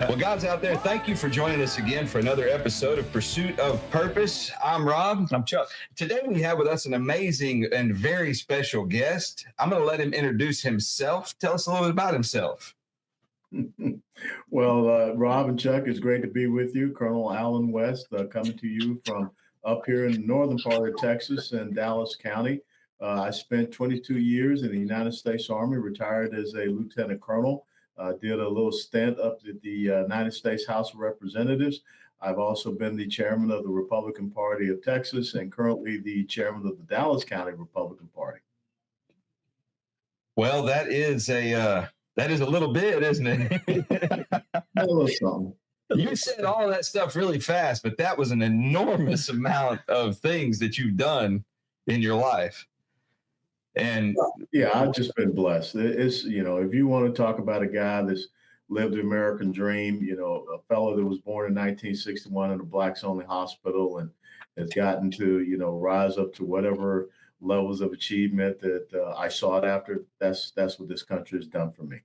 Well, guys out there, thank you for joining us again for another episode of Pursuit of Purpose. I'm Rob. I'm Chuck. Today we have with us an amazing and very special guest. I'm going to let him introduce himself. Tell us a little bit about himself. Well, Rob and Chuck, it's great to be with you. Colonel Alan West, coming to you from up here in the northern part of Texas and Dallas County. I spent 22 years in the United States Army, retired as a lieutenant colonel. Did a little stint up at the United States House of Representatives. I've also been the chairman of the Republican Party of Texas and currently the chairman of the Dallas County Republican Party. Well, that is a little bit, isn't it? A little something. You said all that stuff really fast, but that was an enormous amount of things that you've done in your life. And yeah, I've just been blessed. It's, if you want to talk about a guy that's lived the American dream, a fellow that was born in 1961 in a blacks only hospital and has gotten to, rise up to whatever levels of achievement that I sought after. That's what this country has done for me.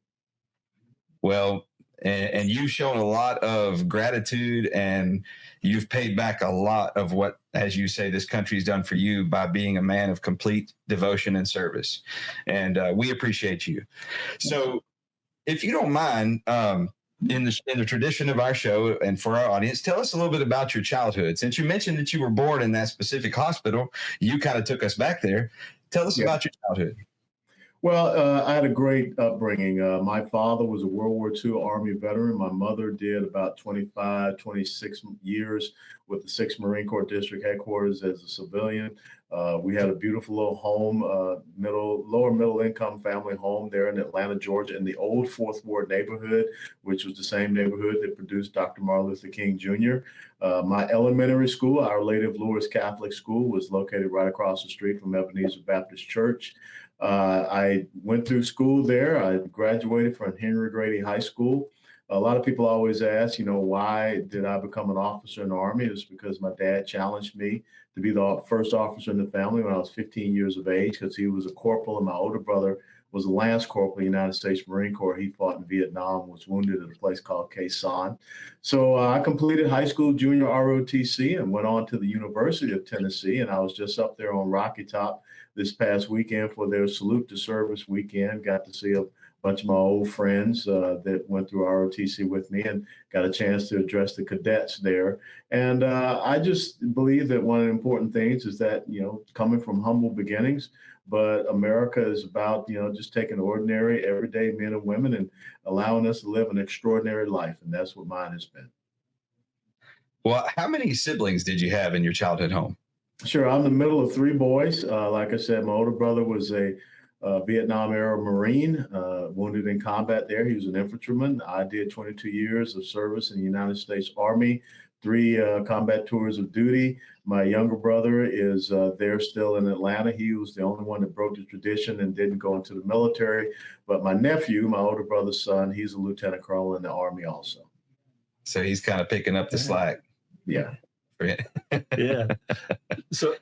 Well, and you've shown a lot of gratitude and you've paid back a lot of what, as you say, this country's done for you by being a man of complete devotion and service. And we appreciate you. So if you don't mind, in the tradition of our show and for our audience, tell us a little bit about your childhood. Since you mentioned that you were born in that specific hospital, you kind of took us back there. Tell us about your childhood. Well, I had a great upbringing. My father was a World War II Army veteran. My mother did about 25, 26 years with the 6th Marine Corps District Headquarters as a civilian. We had a beautiful little home, lower middle income family home there in Atlanta, Georgia, in the old 4th Ward neighborhood, which was the same neighborhood that produced Dr. Martin Luther King Jr. My elementary school, Our Lady of Lourdes Catholic School, was located right across the street from Ebenezer Baptist Church. I went through school there. I graduated from Henry Grady High School. A lot of people always ask, why did I become an officer in the Army? It's because my dad challenged me to be the first officer in the family when I was 15 years of age, because he was a corporal and my older brother was a lance corporal in the United States Marine Corps. He fought in Vietnam, was wounded at a place called Khe Sanh. So I completed high school junior ROTC and went on to the University of Tennessee. And I was just up there on Rocky Top this past weekend for their Salute to Service weekend. Got to see a bunch of my old friends that went through ROTC with me and got a chance to address the cadets there. And I just believe that one of the important things is that, coming from humble beginnings, but America is about, just taking ordinary, everyday men and women and allowing us to live an extraordinary life. And that's what mine has been. Well, how many siblings did you have in your childhood home? Sure. I'm the middle of 3 boys. Like I said, my older brother was a Vietnam era Marine, wounded in combat there. He was an infantryman. I did 22 years of service in the United States Army, 3 combat tours of duty. My younger brother is there still in Atlanta. He was the only one that broke the tradition and didn't go into the military. But my nephew, my older brother's son, he's a lieutenant colonel in the Army also. So he's kind of picking up the slack. Yeah. Yeah. So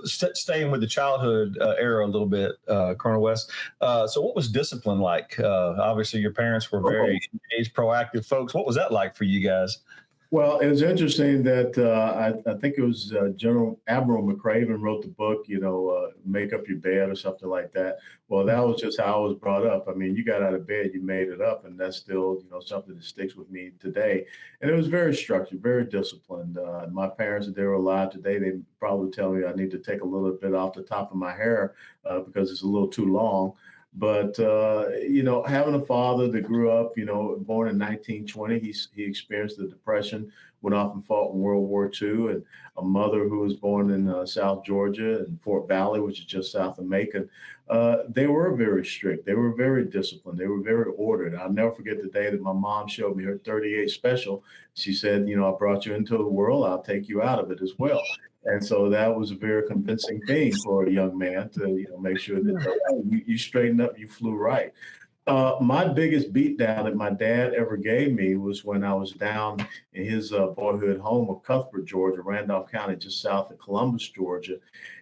staying with the childhood era a little bit, Colonel West. So what was discipline like? Obviously, your parents were very engaged, proactive folks. What was that like for you guys? Well, it was interesting that I think it was General Admiral McCraven wrote the book, Make Up Your Bed or something like that. Well, that was just how I was brought up. I mean, you got out of bed, you made it up, and that's still, something that sticks with me today. And it was very structured, very disciplined. My parents, if they were alive today, they'd probably tell me I need to take a little bit off the top of my hair because it's a little too long. But, having a father that grew up, born in 1920, he experienced the Depression, went off and fought in World War II, and a mother who was born in South Georgia and Fort Valley, which is just south of Macon. They were very strict. They were very disciplined. They were very ordered. I'll never forget the day that my mom showed me her 38 special. She said, I brought you into the world. I'll take you out of it as well. And so that was a very convincing thing for a young man to, make sure that you straighten up, you flew right. My biggest beatdown that my dad ever gave me was when I was down in his boyhood home of Cuthbert, Georgia, Randolph County, just south of Columbus, Georgia.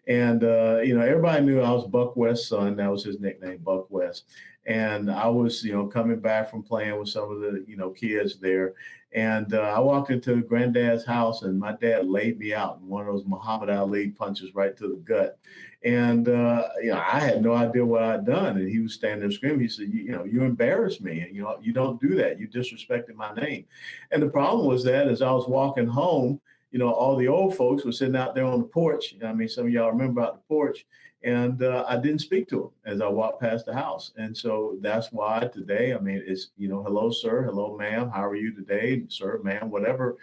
And, everybody knew I was Buck West's son. That was his nickname, Buck West. And I was, coming back from playing with some of the, kids there. And I walked into Granddad's house, and my dad laid me out in one of those Muhammad Ali punches right to the gut. And I had no idea what I'd done. And he was standing there screaming. He said, you embarrassed me. And, you don't do that. You disrespected my name. And the problem was that as I was walking home, all the old folks were sitting out there on the porch. I mean, some of y'all remember about the porch. And I didn't speak to them as I walked past the house. And so that's why today, I mean, it's, hello, sir, hello, ma'am, how are you today, sir, ma'am, whatever,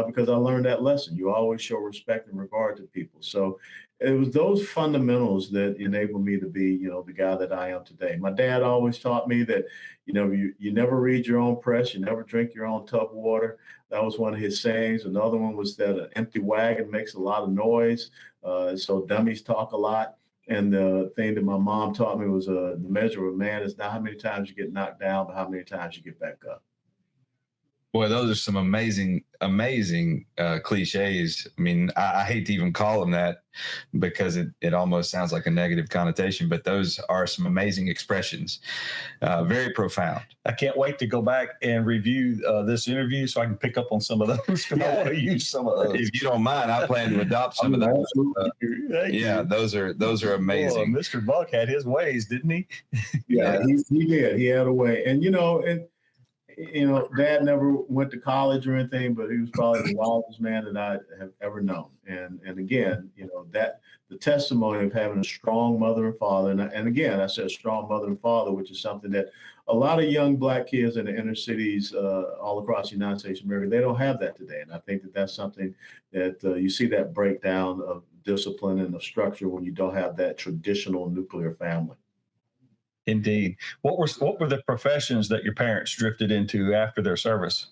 because I learned that lesson. You always show respect and regard to people. So it was those fundamentals that enabled me to be, the guy that I am today. My dad always taught me that, you never read your own press, you never drink your own tub water. That was one of his sayings. Another one was that an empty wagon makes a lot of noise. So dummies talk a lot. And the thing that my mom taught me was the measure of a man is not how many times you get knocked down, but how many times you get back up. Boy, those are some amazing cliches. I mean, I hate to even call them that because it almost sounds like a negative connotation, but those are some amazing expressions, very profound. I can't wait to go back and review this interview so I can pick up on some of those. I want to use some of those. If you don't mind, I plan to adopt some of those. Those are amazing. Boy, Mr. Buck had his ways, didn't he? Yeah, he did. He had a way. And, Dad never went to college or anything, but he was probably the wildest man that I have ever known. And again, that the testimony of having a strong mother and father, and again, I said strong mother and father, which is something that a lot of young Black kids in the inner cities all across the United States of America, they don't have that today. And I think that that's something that you see that breakdown of discipline and of structure when you don't have that traditional nuclear family. Indeed. What were the professions that your parents drifted into after their service?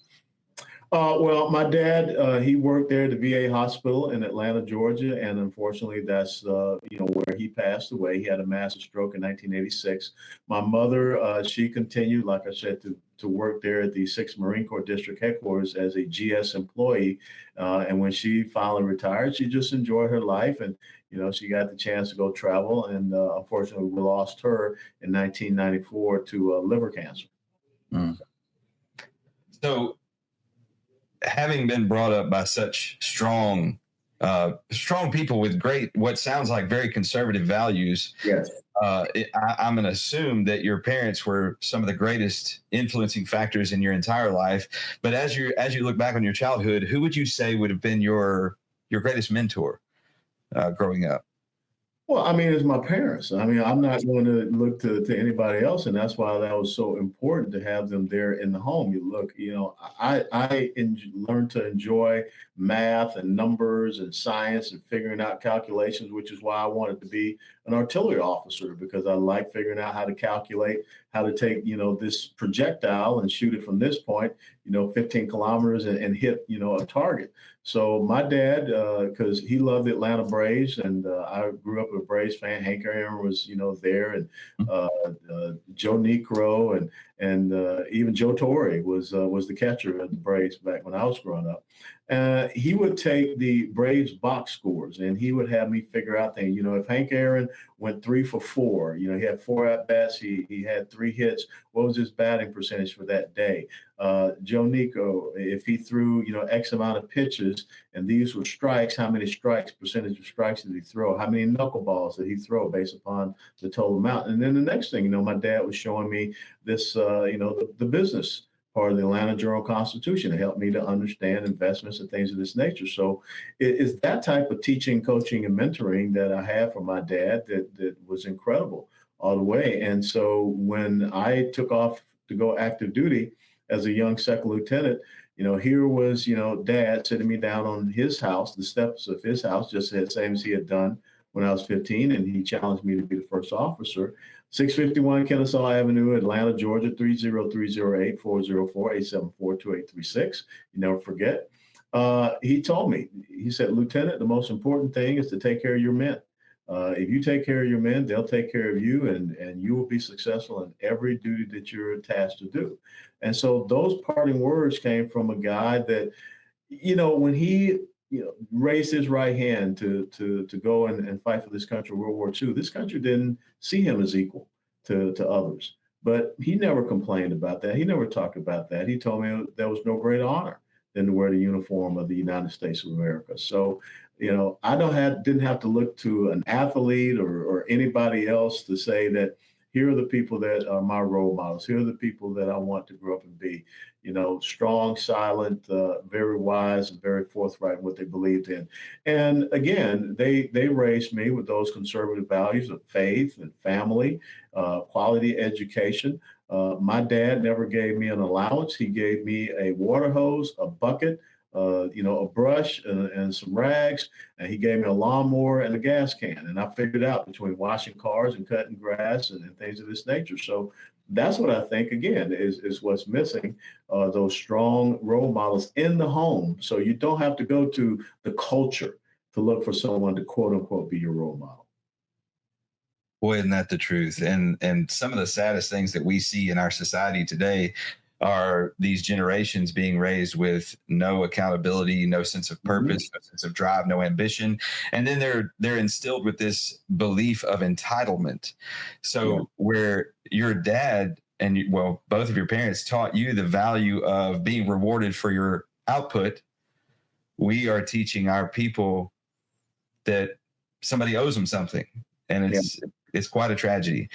Well, my dad, he worked there at the VA hospital in Atlanta, Georgia, and unfortunately, that's where he passed away. He had a massive stroke in 1986. My mother, she continued, like I said, to work there at the 6th Marine Corps District Headquarters as a GS employee. And when she finally retired, she just enjoyed her life, and she got the chance to go travel. And unfortunately, we lost her in 1994 to liver cancer. Mm. So, having been brought up by such strong people with what sounds like very conservative values, yes, I'm going to assume that your parents were some of the greatest influencing factors in your entire life. But as you look back on your childhood, who would you say would have been your greatest mentor growing up? Well, I mean, it's my parents. I mean, I'm not going to look to anybody else, and that's why that was so important to have them there in the home. I learned to enjoy math and numbers and science and figuring out calculations, which is why I wanted to be an artillery officer, because I like figuring out how to calculate, how to take, this projectile and shoot it from this point, 15 kilometers and hit, a target. So my dad, because he loved the Atlanta Braves, and I grew up a Braves fan. Hank Aaron was, there, and Joe Niekro, and even Joe Torre was the catcher of the Braves back when I was growing up. He would take the Braves box scores, and he would have me figure out things. If Hank Aaron went 3 for 4, he had 4 at bats, he had 3 hits. What was his batting percentage for that day? Joe Niekro, if he threw X amount of pitches and these were strikes, how many percentage of strikes did he throw? How many knuckleballs did he throw based upon the total amount? And then the next thing, my dad was showing me this, the business part of the Atlanta Journal-Constitution. It helped me to understand investments and things of this nature. So it's that type of teaching, coaching, and mentoring that I have from my dad that was incredible all the way. And so when I took off to go active duty as a young second lieutenant, here was, Dad sitting me down on his house, the steps of his house, just the same as he had done when I was 15, and he challenged me to be the first officer. 651 Kennesaw Avenue, Atlanta, Georgia, 30308-404-874-2836. You never forget. He told me, he said, Lieutenant, the most important thing is to take care of your men. If you take care of your men, they'll take care of you, and you will be successful in every duty that you're attached to do. And so those parting words came from a guy that, when he raised his right hand to go and fight for this country, World War II. This country didn't see him as equal to others, but he never complained about that. He never talked about that. He told me there was no greater honor than to wear the uniform of the United States of America. So, I didn't have to look to an athlete or anybody else to say that here are the people that are my role models. Here are the people that I want to grow up and be. Strong, silent, very wise, and very forthright in what they believed in. And again, they raised me with those conservative values of faith and family, quality education. My dad never gave me an allowance. He gave me a water hose, a bucket, a brush and some rags, and he gave me a lawnmower and a gas can. And I figured out between washing cars and cutting grass and things of this nature. So that's what I think, again, is what's missing, those strong role models in the home. So you don't have to go to the culture to look for someone to, quote unquote, be your role model. Boy, isn't that the truth? And some of the saddest things that we see in our society today are these generations being raised with no accountability, no sense of purpose, no sense of drive, no ambition. And then they're instilled with this belief of entitlement. So where your dad and both of your parents taught you the value of being rewarded for your output, we are teaching our people that somebody owes them something. And it's quite a tragedy,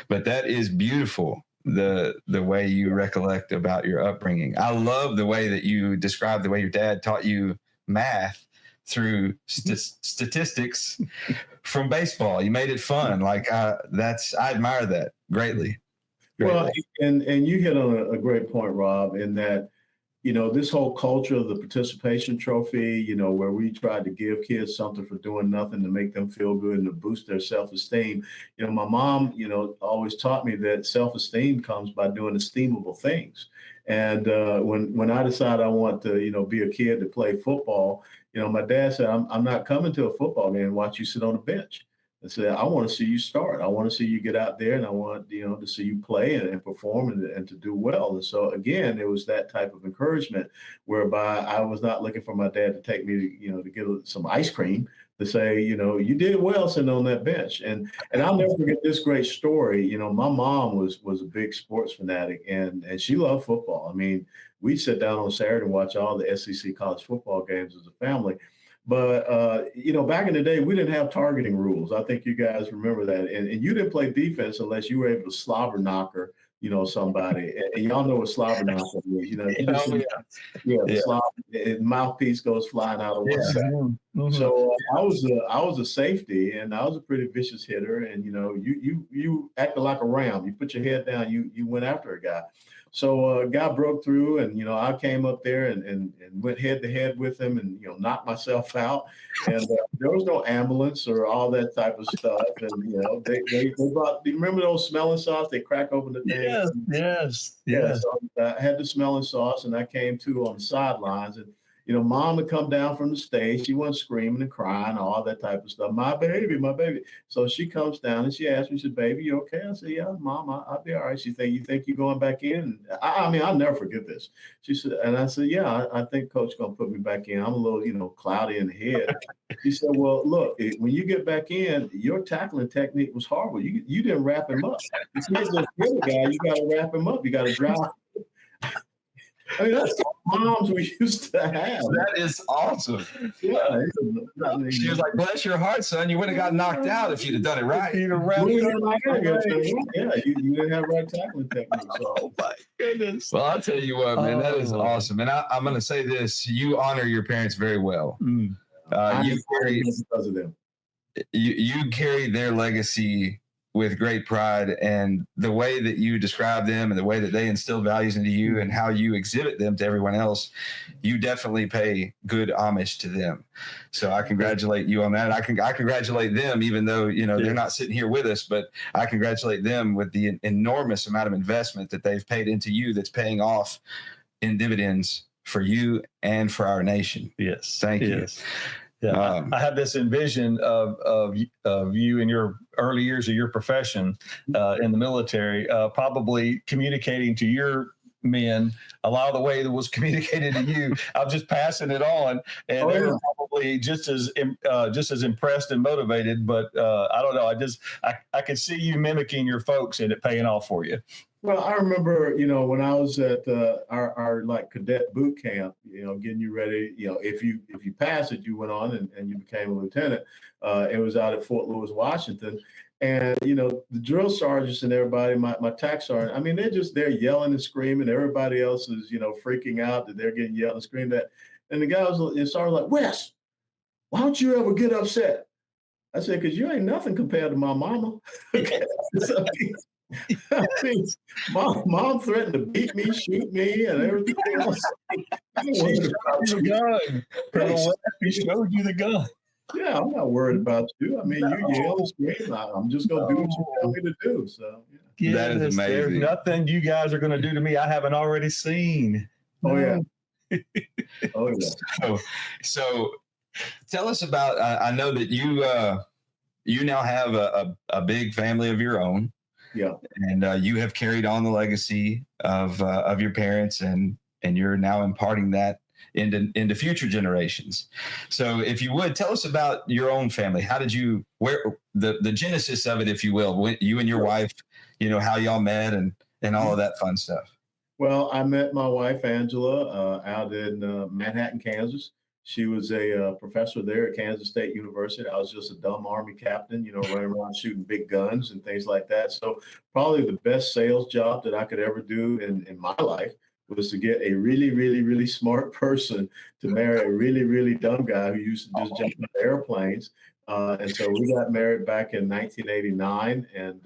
but that is beautiful. The way you recollect about your upbringing. I love the way that you describe the way your dad taught you math through statistics from baseball. You made it fun. Like I admire that greatly. Well, and you hit on a great point, Rob, in that, this whole culture of the participation trophy, where we tried to give kids something for doing nothing to make them feel good and to boost their self-esteem. My mom, always taught me that self-esteem comes by doing esteemable things. And when I decided I want to, be a kid to play football, my dad said, I'm not coming to a football game and watch you sit on a bench. I said, I want to see you start. I want to see you get out there, and I want, to see you play and perform and to do well. And so, again, it was that type of encouragement whereby I was not looking for my dad to take me, to get some ice cream, to say, you did well sitting on that bench. And I'll never forget this great story. My mom was a big sports fanatic, and she loved football. I mean, we'd sit down on Saturday and watch all the SEC college football games as a family. But, back in the day, we didn't have targeting rules. I think you guys remember that. And you didn't play defense unless you were able to slobber knocker, somebody. And y'all know what slobber knocker is. Mouthpiece goes flying out of one side. So I was a safety, and I was a pretty vicious hitter. And, you acted like a ram. You put your head down, you went after a guy. So a guy broke through, and I came up there and went head to head with him, and knocked myself out. And there was no ambulance or all that type of stuff. And they brought. Do you remember those smelling sauce? They crack open the thing. Yes. So I had the smelling sauce, and I came to on the sidelines, and mom would come down from the stage. She wasn't screaming and crying, all that type of stuff. My baby, my baby. So she comes down and she asked me, she said, "Baby, you okay?" I said, "Yeah, Mom, I'll be all right." She said, "You think you're going back in?" I mean, I'll never forget this. She said, and I said, "Yeah, I think Coach going to put me back in. I'm a little, cloudy in the head." She said, "Well, look, when you get back in, your tackling technique was horrible. You didn't wrap him up. You can't just hit a guy. You got to wrap him up. You got to drive." I mean, that's the moms we used to have. That is awesome. Yeah. She was like, "Bless your heart, son. You would have got knocked out if you'd have done it right." You didn't have right tackling technique. So. Oh my goodness. Well, I'll tell you what, man, that is awesome. And I'm going to say this: you honor your parents very well. You carry their legacy with great pride, and the way that you describe them and the way that they instill values into you and how you exhibit them to everyone else, you definitely pay good homage to them. So I congratulate you on that. I congratulate them, even though, they're not sitting here with us, but I congratulate them with the enormous amount of investment that they've paid into you that's paying off in dividends for you and for our nation. Yes. Thank you. Yeah, Um, I have this envision of you in your early years of your profession in the military, probably communicating to your men a lot of the way that was communicated to you. I'm just passing it on, and they were probably just as impressed and motivated. But I don't know. I could see you mimicking your folks and it paying off for you. Well, I remember, when I was at our like cadet boot camp, getting you ready. If you passed it, you went on and you became a lieutenant. It was out at Fort Lewis, Washington, and the drill sergeants and everybody, my TAC sergeant. I mean, they're yelling and screaming. Everybody else is freaking out that they're getting yelled and screamed at. And the guy was sergeant like, Wes, why don't you ever get upset? I said, because you ain't nothing compared to my mama. So, I mean, mom threatened to beat me, shoot me, and everything else. She showed you the gun. Colonel West, he showed you the gun. Yeah, I'm not worried about you. I mean, you yell and scream. I'm just going to do what you tell me to do. So, yeah. That is amazing. There's nothing you guys are going to do to me I haven't already seen. Oh, yeah. Oh, yeah. So tell us about, I know that you now have a big family of your own. Yeah. And you have carried on the legacy of your parents, and you're now imparting that into future generations. So if you would tell us about your own family, how did you, where the genesis of it, if you will, when you and your wife, how y'all met and all of that fun stuff. Well, I met my wife, Angela, out in Manhattan, Kansas. She was a professor there at Kansas State University. I was just a dumb Army captain, running around shooting big guns and things like that. So probably the best sales job that I could ever do in my life was to get a really, really, really smart person to marry a really, really dumb guy who used to just jump out of airplanes. And so we got married back in 1989. And,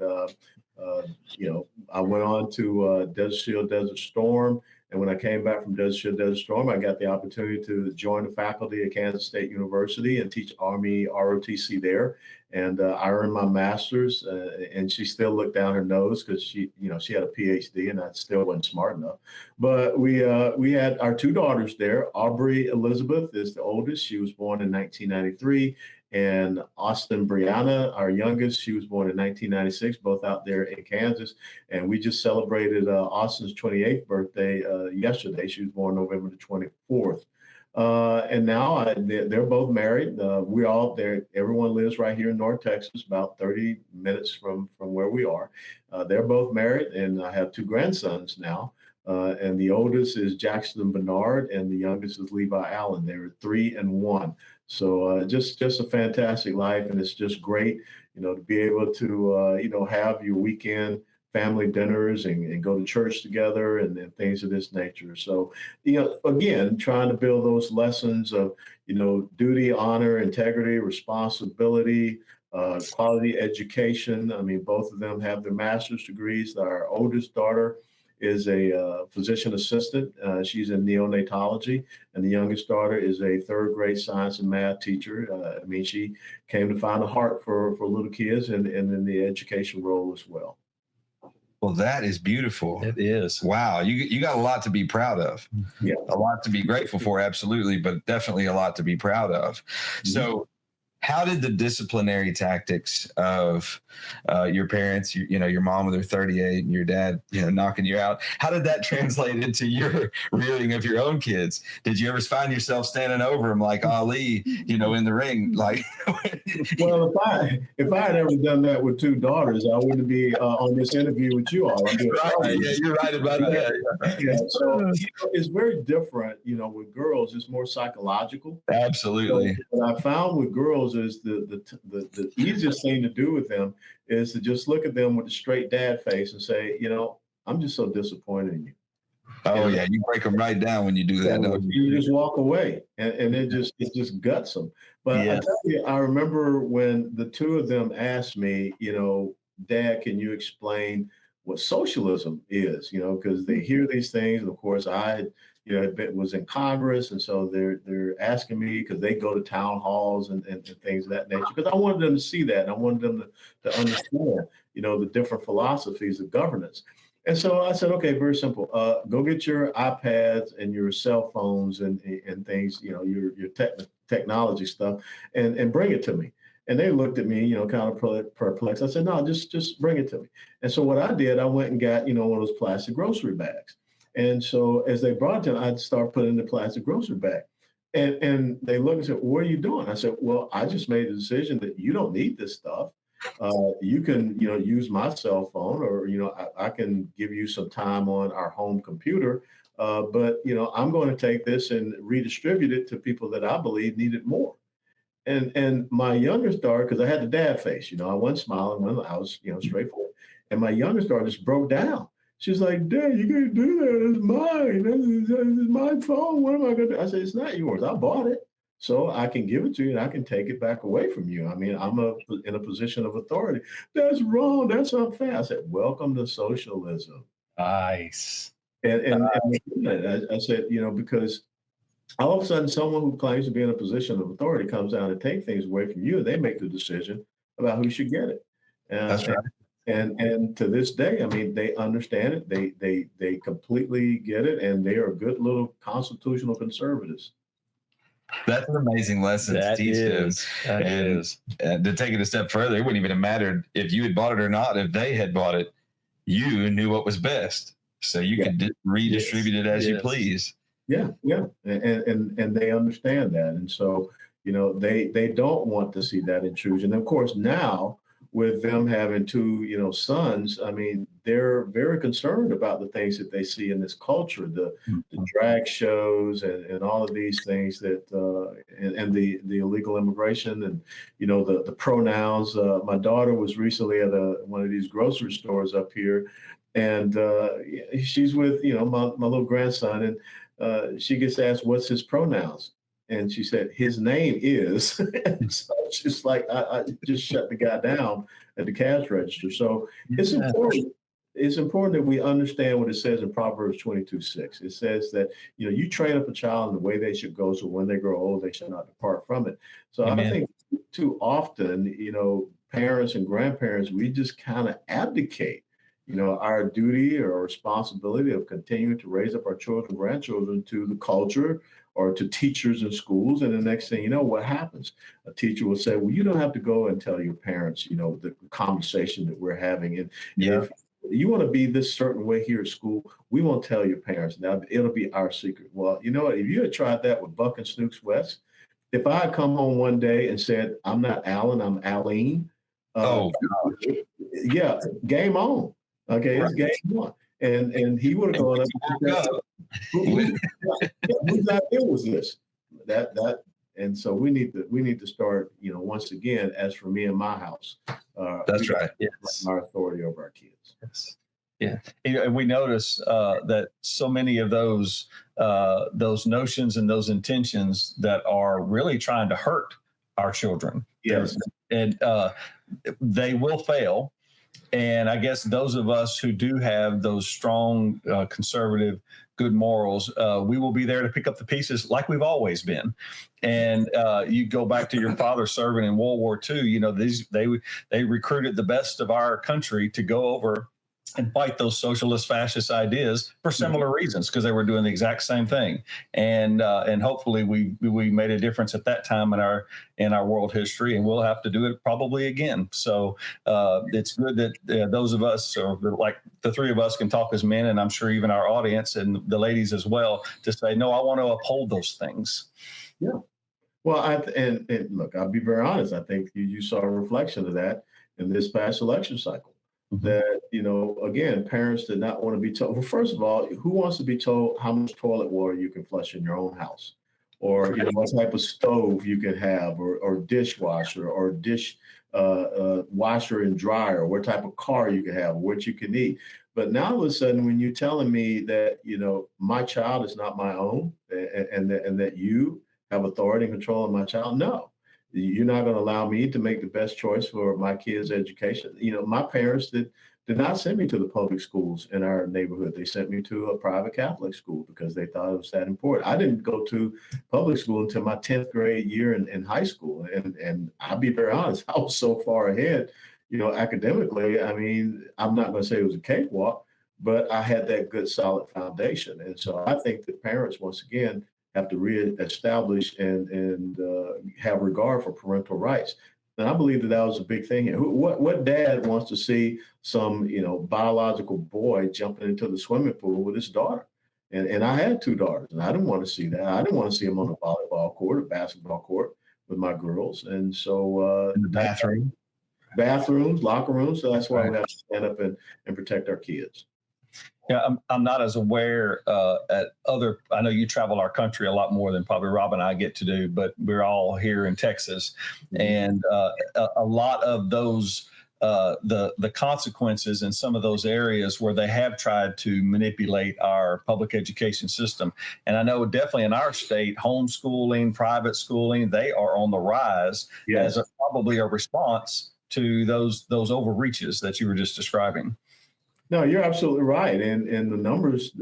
I went on to Desert Shield, Desert Storm. And when I came back from Desert Shield, Desert Storm, I got the opportunity to join the faculty at Kansas State University and teach Army ROTC there. And I earned my master's, and she still looked down her nose because she had a PhD, and I still wasn't smart enough. But we had our two daughters there. Aubrey Elizabeth is the oldest. She was born in 1993. And Austin Brianna, our youngest, she was born in 1996, both out there in Kansas. And we just celebrated Austin's 28th birthday yesterday. She was born November the 24th. And now they're both married. We're all there. Everyone lives right here in North Texas, about 30 minutes from where we are. They're both married, and I have two grandsons now. And the oldest is Jackson Bernard, and the youngest is Levi Allen. They were 3 and 1. So just a fantastic life, and it's just great, to be able to have your weekend family dinners and go to church together and things of this nature. So again, trying to build those lessons of duty, honor, integrity, responsibility, quality education. I mean, both of them have their master's degrees. Our oldest daughter is a physician assistant. She's in neonatology, and the youngest daughter is a third grade science and math teacher. I mean, she came to find a heart for little kids and in the education role as well. Well, that is beautiful. It is. Wow. You got a lot to be proud of. Yeah. A lot to be grateful for. Absolutely. But definitely a lot to be proud of. Mm-hmm. So how did the disciplinary tactics of your parents, your mom with her 38 and your dad, knocking you out, how did that translate into your rearing of your own kids? Did you ever find yourself standing over them like Ali, in the ring? Like, well, if I had ever done that with two daughters, I wouldn't be on this interview with you all. Right, yeah, you're right about that. Yeah, so it's very different. With girls, it's more psychological. Absolutely. So what I found with girls is the easiest thing to do with them is to just look at them with a straight dad face and say, I'm just so disappointed in you. Oh, yeah. You break them right down when you do that. So you just walk away and it just guts them. But I tell you, I remember when the two of them asked me, Dad, can you explain what socialism is? Because they hear these things. And of course, I was in Congress. And so they're asking me because they go to town halls and things of that nature, because I wanted them to see that. And I wanted them to understand, the different philosophies of governance. And so I said, okay, very simple. Go get your iPads and your cell phones and things, your technology stuff, and bring it to me. And they looked at me, kind of perplexed. I said, no, just bring it to me. And so what I did, I went and got, one of those plastic grocery bags. And so as they brought it, I'd start putting in the plastic grocery bag. And they looked and said, what are you doing? I said, well, I just made a decision that you don't need this stuff. You can, use my cell phone, or, I can give you some time on our home computer. But, I'm going to take this and redistribute it to people that I believe need it more. And my youngest daughter, because I had the dad face, I wasn't smiling when I was, straightforward. And my youngest daughter just broke down. She's like, Dad, you can't do that. It's mine. This is my phone. What am I going to do? I said, it's not yours. I bought it. So I can give it to you and I can take it back away from you. I mean, I'm in a position of authority. That's wrong. That's unfair. I said, welcome to socialism. Nice. And I said, because all of a sudden someone who claims to be in a position of authority comes down and take things away from you, and they make the decision about who should get it. That's right. And to this day, I mean, they understand it. They completely get it, and they are good little constitutional conservatives. That's an amazing lesson to teach them. And to take it a step further, it wouldn't even have mattered if you had bought it or not. If they had bought it, you knew what was best, so you could redistribute it as you please. Yeah, and they understand that, and so they don't want to see that intrusion. And of course, now with them having two sons, I mean, they're very concerned about the things that they see in this culture, the drag shows and all of these things that and the illegal immigration and the pronouns. My daughter was recently at one of these grocery stores up here, and she's with my little grandson, and she gets asked, what's his pronouns? And she said, his name is. And so she's like, I just shut the guy down at the cash register. So it's important. It's important that we understand what it says in Proverbs 22:6. It says that, you train up a child in the way they should go, so when they grow old, they shall not depart from it. So Amen. I think too often, parents and grandparents, we just kind of abdicate our duty or responsibility of continuing to raise up our children, grandchildren to the culture or to teachers in schools. And the next thing you know, what happens? A teacher will say, well, you don't have to go and tell your parents, the conversation that we're having. And if you want to be this certain way here at school, we won't tell your parents. Now, it'll be our secret. Well, you know what? If you had tried that with Buck and Snooks West, if I had come home one day and said, I'm not Alan, I'm Aline. Yeah, game on. Okay, it's game on. And he would have gone up. Whose idea was this? That and so we need to start, once again, as for me and my house. That's right. Yes. Our authority over our kids. Yes. Yeah. And we notice that so many of those notions and those intentions that are really trying to hurt our children. Yes. And they will fail. And I guess those of us who do have those strong, conservative, good morals, we will be there to pick up the pieces like we've always been. And you go back to your father serving in World War II, they recruited the best of our country to go over and fight those socialist fascist ideas for similar reasons, because they were doing the exact same thing. And hopefully we made a difference at that time in our world history, and we'll have to do it probably again. So it's good that those of us, or like the three of us, can talk as men, and I'm sure even our audience and the ladies as well, to say, no, I want to uphold those things. Yeah. Well, and look, I'll be very honest. I think you saw a reflection of that in this past election cycle. That, again, parents did not want to be told. Well, first of all, who wants to be told how much toilet water you can flush in your own house, or what type of stove you can have, or dishwasher, or dish washer and dryer, or what type of car you can have, or what you can eat. But now all of a sudden, when you're telling me that my child is not my own, and that you have authority and control of my child, no. You're not going to allow me to make the best choice for my kids' education. My parents did not send me to the public schools in our neighborhood. They sent me to a private Catholic school because they thought it was that important. I didn't go to public school until my 10th grade year in high school. And I'll be very honest, I was so far ahead, academically. I mean, I'm not going to say it was a cakewalk, but I had that good, solid foundation. And so I think that parents, once again, have to reestablish and have regard for parental rights. And I believe that was a big thing here. What dad wants to see some, biological boy jumping into the swimming pool with his daughter? And I had two daughters, and I didn't want to see that. I didn't want to see them on a volleyball court or basketball court with my girls. And so In the bathroom. bathrooms, locker rooms. So that's why Right. we have to stand up and protect our kids. Yeah, I'm not as aware I know you travel our country a lot more than probably Rob and I get to do, but we're all here in Texas. And a lot of those, the consequences in some of those areas where they have tried to manipulate our public education system. And I know definitely in our state, homeschooling, private schooling, they are on the rise Yes. as probably a response to those overreaches that you were just describing. No, you're absolutely right. And the numbers,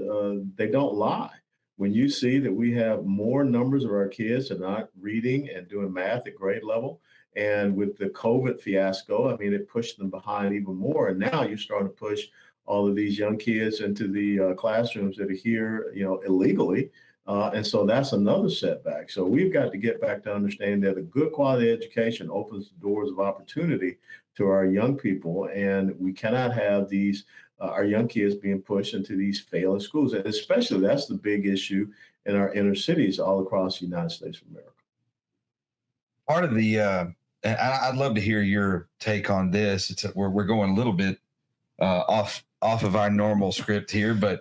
they don't lie. When you see that we have more numbers of our kids that are not reading and doing math at grade level, and with the COVID fiasco, I mean, it pushed them behind even more. And now you're starting to push all of these young kids into the classrooms that are here, illegally. And so that's another setback. So we've got to get back to understanding that a good quality education opens the doors of opportunity to our young people. And we cannot have these our young kids being pushed into these failing schools. And especially that's the big issue in our inner cities all across the United States of America. Part of the, I'd love to hear your take on this. We're going a little bit off of our normal script here, but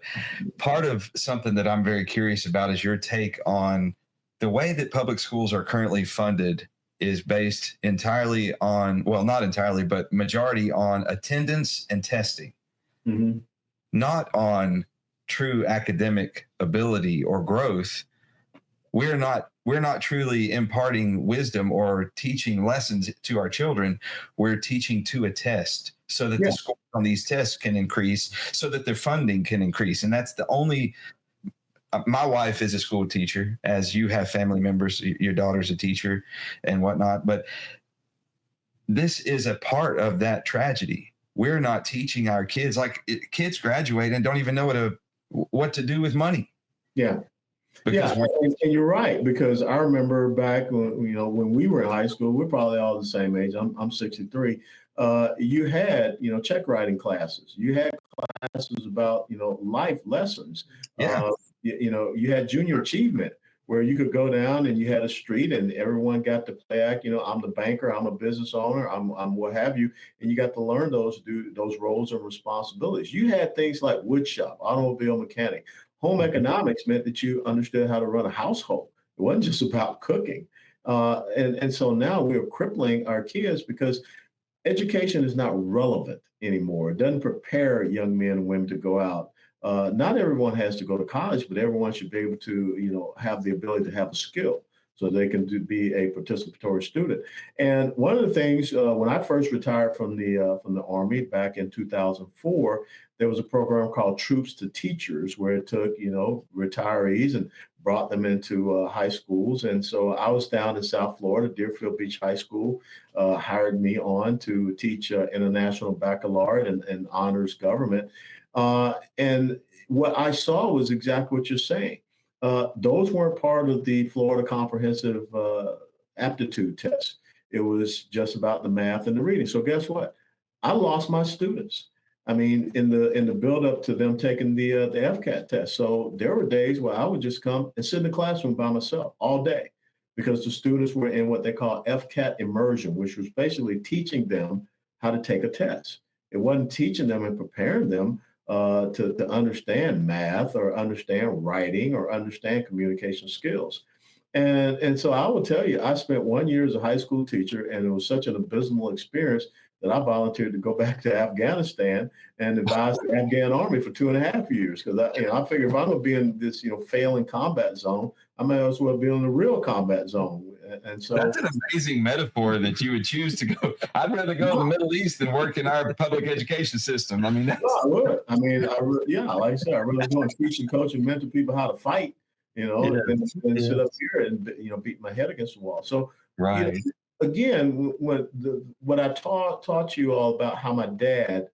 part of something that I'm very curious about is your take on the way that public schools are currently funded is based entirely on, well, not entirely, but majority on attendance and testing. Mm-hmm. Not on true academic ability or growth. We're not truly imparting wisdom or teaching lessons to our children. We're teaching to a test so that the score on these tests can increase, so that their funding can increase. And that's the only. My wife is a school teacher, as you have family members. Your daughter's a teacher and whatnot. But this is a part of that tragedy. We're not teaching our kids, kids graduate and don't even know what to do with money. Yeah. And you're right, because I remember back when we were in high school, we're probably all the same age. I'm 63. You had, check writing classes. You had classes about, life lessons. Yeah. You had junior achievement, where you could go down and you had a street and everyone got to play act, I'm the banker, I'm a business owner, I'm what have you. And you got to learn those roles and responsibilities. You had things like woodshop, automobile mechanic. Home economics meant that you understood how to run a household. It wasn't just about cooking. And so now we're crippling our kids because education is not relevant anymore. It doesn't prepare young men and women to go out. Not everyone has to go to college, but everyone should be able to, have the ability to have a skill so they can be a participatory student. And one of the things, when I first retired from the Army back in 2004, there was a program called Troops to Teachers, where it took, retirees and brought them into high schools. And so I was down in South Florida. Deerfield Beach High School hired me on to teach international baccalaureate and honors government. And what I saw was exactly what you're saying. Those weren't part of the Florida Comprehensive Aptitude Test. It was just about the math and the reading. So guess what? I lost my students. I mean, in the build up to them taking the FCAT test. So there were days where I would just come and sit in the classroom by myself all day, because the students were in what they call FCAT immersion, which was basically teaching them how to take a test. It wasn't teaching them and preparing them to understand math or understand writing or understand communication skills. And so I will tell you, I spent 1 year as a high school teacher, and it was such an abysmal experience that I volunteered to go back to Afghanistan and advise the Afghan army for 2.5 years. Because I figured if I'm going to be in this, failing combat zone, I may as well be in the real combat zone. And so that's an amazing metaphor that you would choose to go. I'd rather go to the Middle East than work in our public education system. I mean, that's. No, I would. I mean, like I said, I really want to teach and coach and mentor people how to fight, and sit up here and, beat my head against the wall. So, right. Again, what I taught you all about how my dad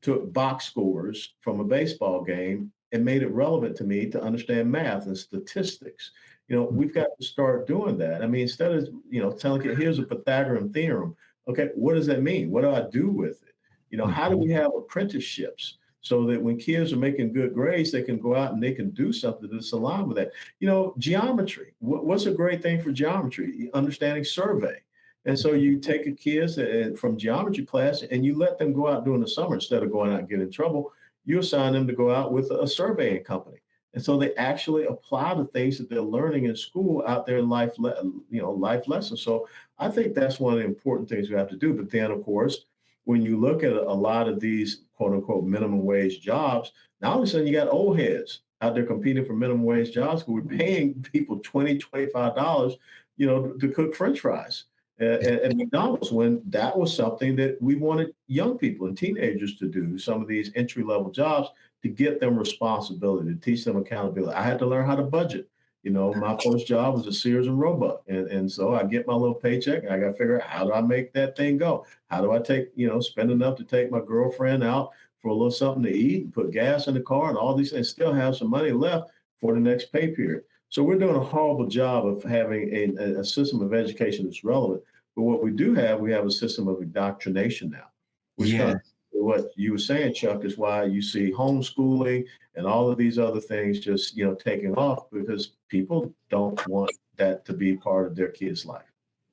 took box scores from a baseball game and made it relevant to me to understand math and statistics. We've got to start doing that. I mean, instead of, telling kids, here's a Pythagorean theorem. Okay, what does that mean? What do I do with it? How do we have apprenticeships so that when kids are making good grades, they can go out and they can do something that's aligned with that? Geometry. What's a great thing for geometry? Understanding survey. And so you take a kids from geometry class and you let them go out during the summer instead of going out and getting in trouble. You assign them to go out with a surveying company. And so they actually apply the things that they're learning in school out there in life lessons. So I think that's one of the important things we have to do. But then, of course, when you look at a lot of these quote unquote minimum wage jobs, now all of a sudden you got old heads out there competing for minimum wage jobs who are paying people $20, $25, to cook French fries at McDonald's, when that was something that we wanted young people and teenagers to do, some of these entry level jobs, to get them responsibility, to teach them accountability. I had to learn how to budget. My first job was a Sears and Roebuck. And so I get my little paycheck and I got to figure out, how do I make that thing go? How do I take, spend enough to take my girlfriend out for a little something to eat and put gas in the car and all these things, still have some money left for the next pay period. So we're doing a horrible job of having a system of education that's relevant. But what we do have, we have a system of indoctrination now. Which what you were saying, Chuck, is why you see homeschooling and all of these other things just, taking off, because people don't want that to be part of their kids' life.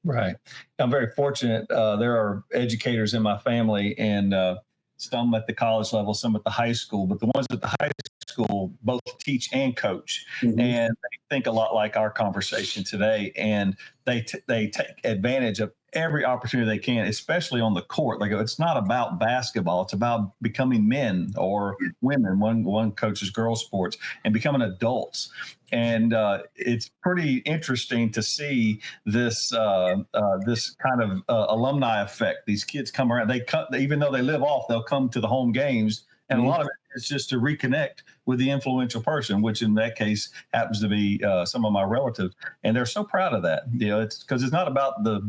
Right. I'm very fortunate. There are educators in my family, and some at the college level, some at the high school, but the ones at the high school both teach and coach. Mm-hmm. And they think a lot like our conversation today. And they take advantage of every opportunity they can, especially on the court. They go, it's not about basketball. It's about becoming men or women. One coaches girls sports and becoming adults. And it's pretty interesting to see this this kind of alumni effect. These kids come around. Even though they live off, they'll come to the home games. And a lot of it is just to reconnect with the influential person, which in that case happens to be some of my relatives, and they're so proud of that. It's because it's not about the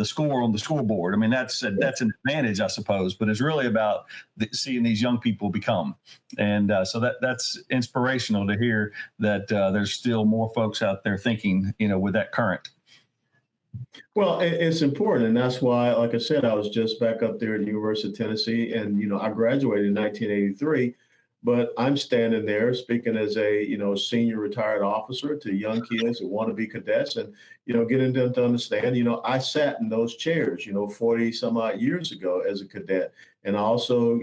score on the scoreboard. I mean, that's an advantage, I suppose, but it's really about seeing these young people become. And so that's inspirational to hear that there's still more folks out there thinking, with that current. Well, it's important. And that's why, like I said, I was just back up there at the University of Tennessee, and, I graduated in 1983, but I'm standing there speaking as a, senior retired officer to young kids that want to be cadets and, getting them to understand, I sat in those chairs, 40 some odd years ago as a cadet. And I also,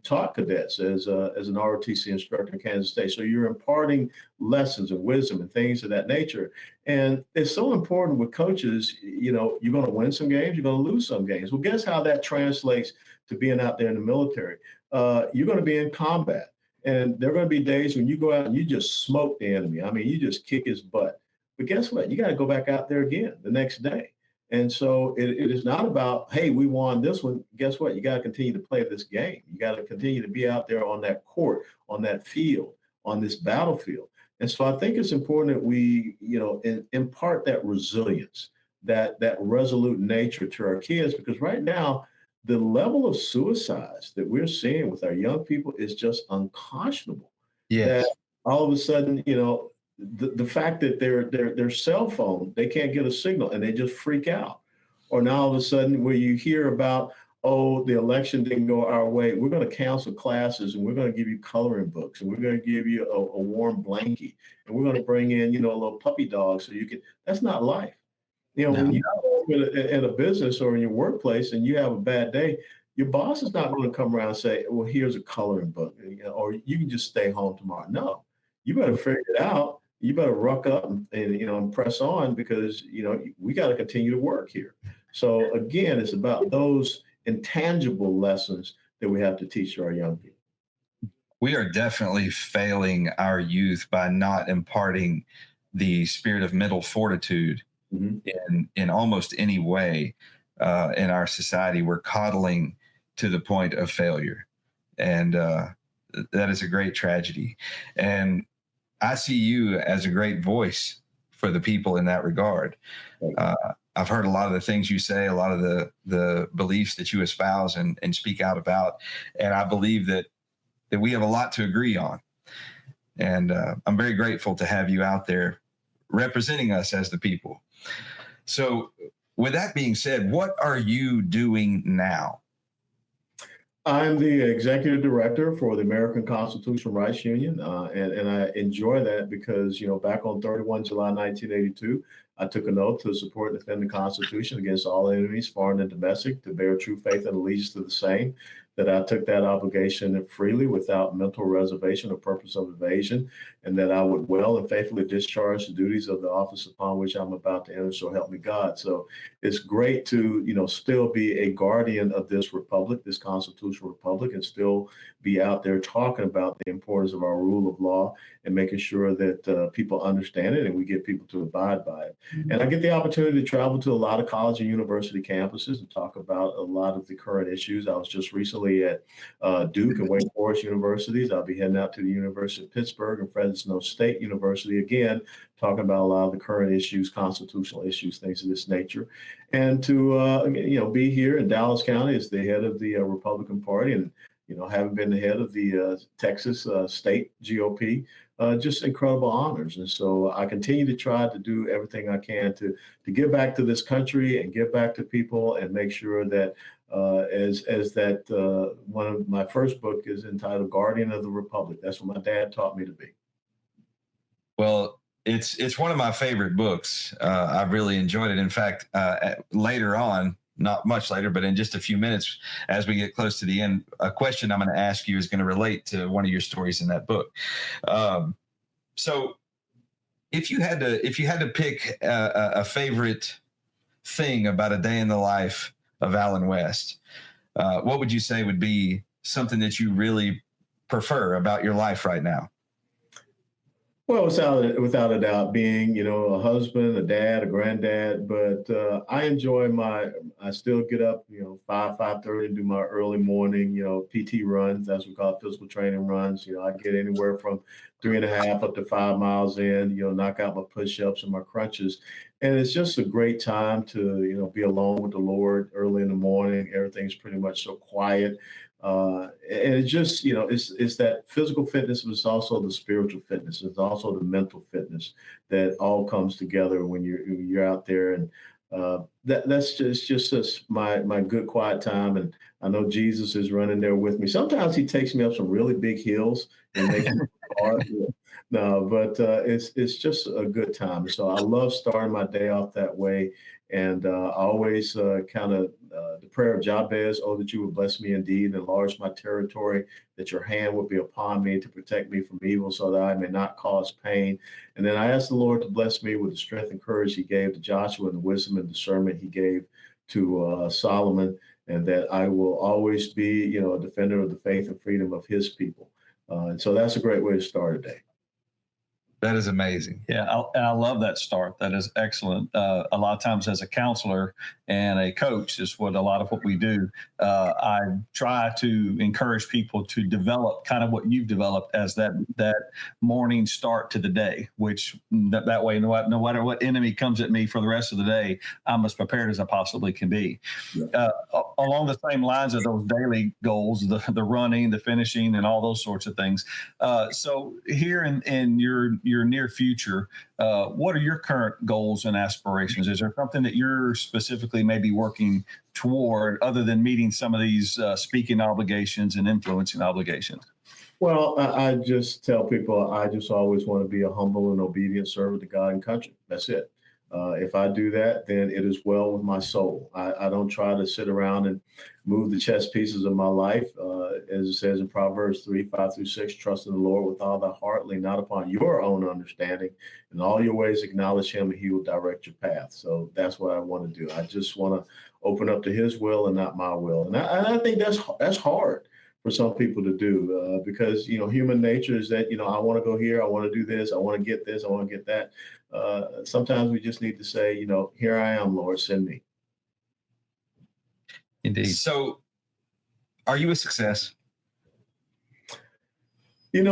taught cadets as an ROTC instructor in Kansas State. So you're imparting lessons and wisdom and things of that nature. And it's so important with coaches, you're going to win some games, you're going to lose some games. Well, guess how that translates to being out there in the military? You're going to be in combat. And there are going to be days when you go out and you just smoke the enemy. I mean, you just kick his butt. But guess what? You got to go back out there again the next day. And so it is not about, hey, we won this one. Guess what? You got to continue to play this game. You got to continue to be out there on that court, on that field, on this battlefield. And so I think it's important that we, impart that resilience, that resolute nature to our kids, because right now, the level of suicides that we're seeing with our young people is just unconscionable. Yeah. That all of a sudden, the fact that their cell phone, they can't get a signal and they just freak out. Or now all of a sudden where you hear about, the election didn't go our way, we're going to cancel classes and we're going to give you coloring books and we're going to give you a warm blanket and we're going to bring in, a little puppy dog so you can, that's not life. When you're in a business or in your workplace and you have a bad day, your boss is not going to come around and say, well, here's a coloring book, or you can just stay home tomorrow. No, you better figure it out. You better ruck up and press on, because, we got to continue to work here. So again, it's about those intangible lessons that we have to teach to our young people. We are definitely failing our youth by not imparting the spirit of mental fortitude in almost any way in our society. We're coddling to the point of failure. And that is a great tragedy. And I see you as a great voice for the people in that regard. I've heard a lot of the things you say, a lot of the beliefs that you espouse and speak out about. And I believe that we have a lot to agree on. And I'm very grateful to have you out there representing us as the people. So with that being said, what are you doing now? I'm the executive director for the American Constitutional Rights Union, and I enjoy that because, back on 31 July 1982, I took an oath to support and defend the Constitution against all enemies, foreign and domestic, to bear true faith and allegiance to the same, that I took that obligation freely without mental reservation or purpose of evasion, and that I would well and faithfully discharge the duties of the office upon which I'm about to enter, so help me God. So it's great to, still be a guardian of this republic, this constitutional republic, and still be out there talking about the importance of our rule of law and making sure that people understand it and we get people to abide by it. And I get the opportunity to travel to a lot of college and university campuses and talk about a lot of the current issues. I was just recently at Duke and Wake Forest universities. I'll be heading out to the University of Pittsburgh and Fresno State University again, talking about a lot of the current issues, constitutional issues, things of this nature. And to be here in Dallas County as the head of the Republican Party, and having been the head of the Texas state GOP, just incredible honors. And so I continue to try to do everything I can to give back to this country and give back to people and make sure that one of my first book is entitled Guardian of the Republic. That's what my dad taught me to be. Well, it's one of my favorite books. I've really enjoyed it. In fact, later on, not much later, but in just a few minutes, as we get close to the end, a question I'm going to ask you is going to relate to one of your stories in that book. So if you had to pick a favorite thing about a day in the life of Allen West, what would you say would be something that you really prefer about your life right now? Well, without a doubt, being, a husband, a dad, a granddad, but I enjoy I still get up, 5:30 and do my early morning, PT runs, as we call it, physical training runs. I get anywhere from 3.5 up to 5 miles in, knock out my push-ups and my crunches. And it's just a great time to, be alone with the Lord early in the morning. Everything's pretty much so quiet. And it's just, it's that physical fitness, but it's also the spiritual fitness. It's also the mental fitness that all comes together when you're out there. And that's just my good quiet time. And I know Jesus is running there with me. Sometimes he takes me up some really big hills and makes me hard. No, but it's just a good time. So I love starting my day off that way. And I always the prayer of Jabez, oh, that you would bless me indeed and enlarge my territory, that your hand would be upon me to protect me from evil so that I may not cause pain. And then I asked the Lord to bless me with the strength and courage he gave to Joshua and the wisdom and discernment he gave to Solomon, and that I will always be, a defender of the faith and freedom of his people. And so that's a great way to start a day. That is amazing. Yeah, I love that start. That is excellent. A lot of times as a counselor and a coach is what we do. I try to encourage people to develop kind of what you've developed as that morning start to the day, which that way, no matter what enemy comes at me for the rest of the day, I'm as prepared as I possibly can be. Yeah. Along the same lines of those daily goals, the running, the finishing, and all those sorts of things. So here in your near future, what are your current goals and aspirations? Is there something that you're specifically maybe working toward other than meeting some of these speaking obligations and influencing obligations? Well, I just tell people I just always want to be a humble and obedient servant to God and country. That's it. If I do that, then it is well with my soul. I don't try to sit around and move the chess pieces of my life. As it says in Proverbs 3:5-6, trust in the Lord with all thy heart, lean not upon your own understanding. In all your ways acknowledge him, and he will direct your path. So that's what I want to do. I just want to open up to his will and not my will. And I think that's hard for some people to do because, human nature is that, I want to go here, I want to do this, I want to get this, I want to get that. Sometimes we just need to say, here I am, Lord, send me. Indeed. So are you a success? When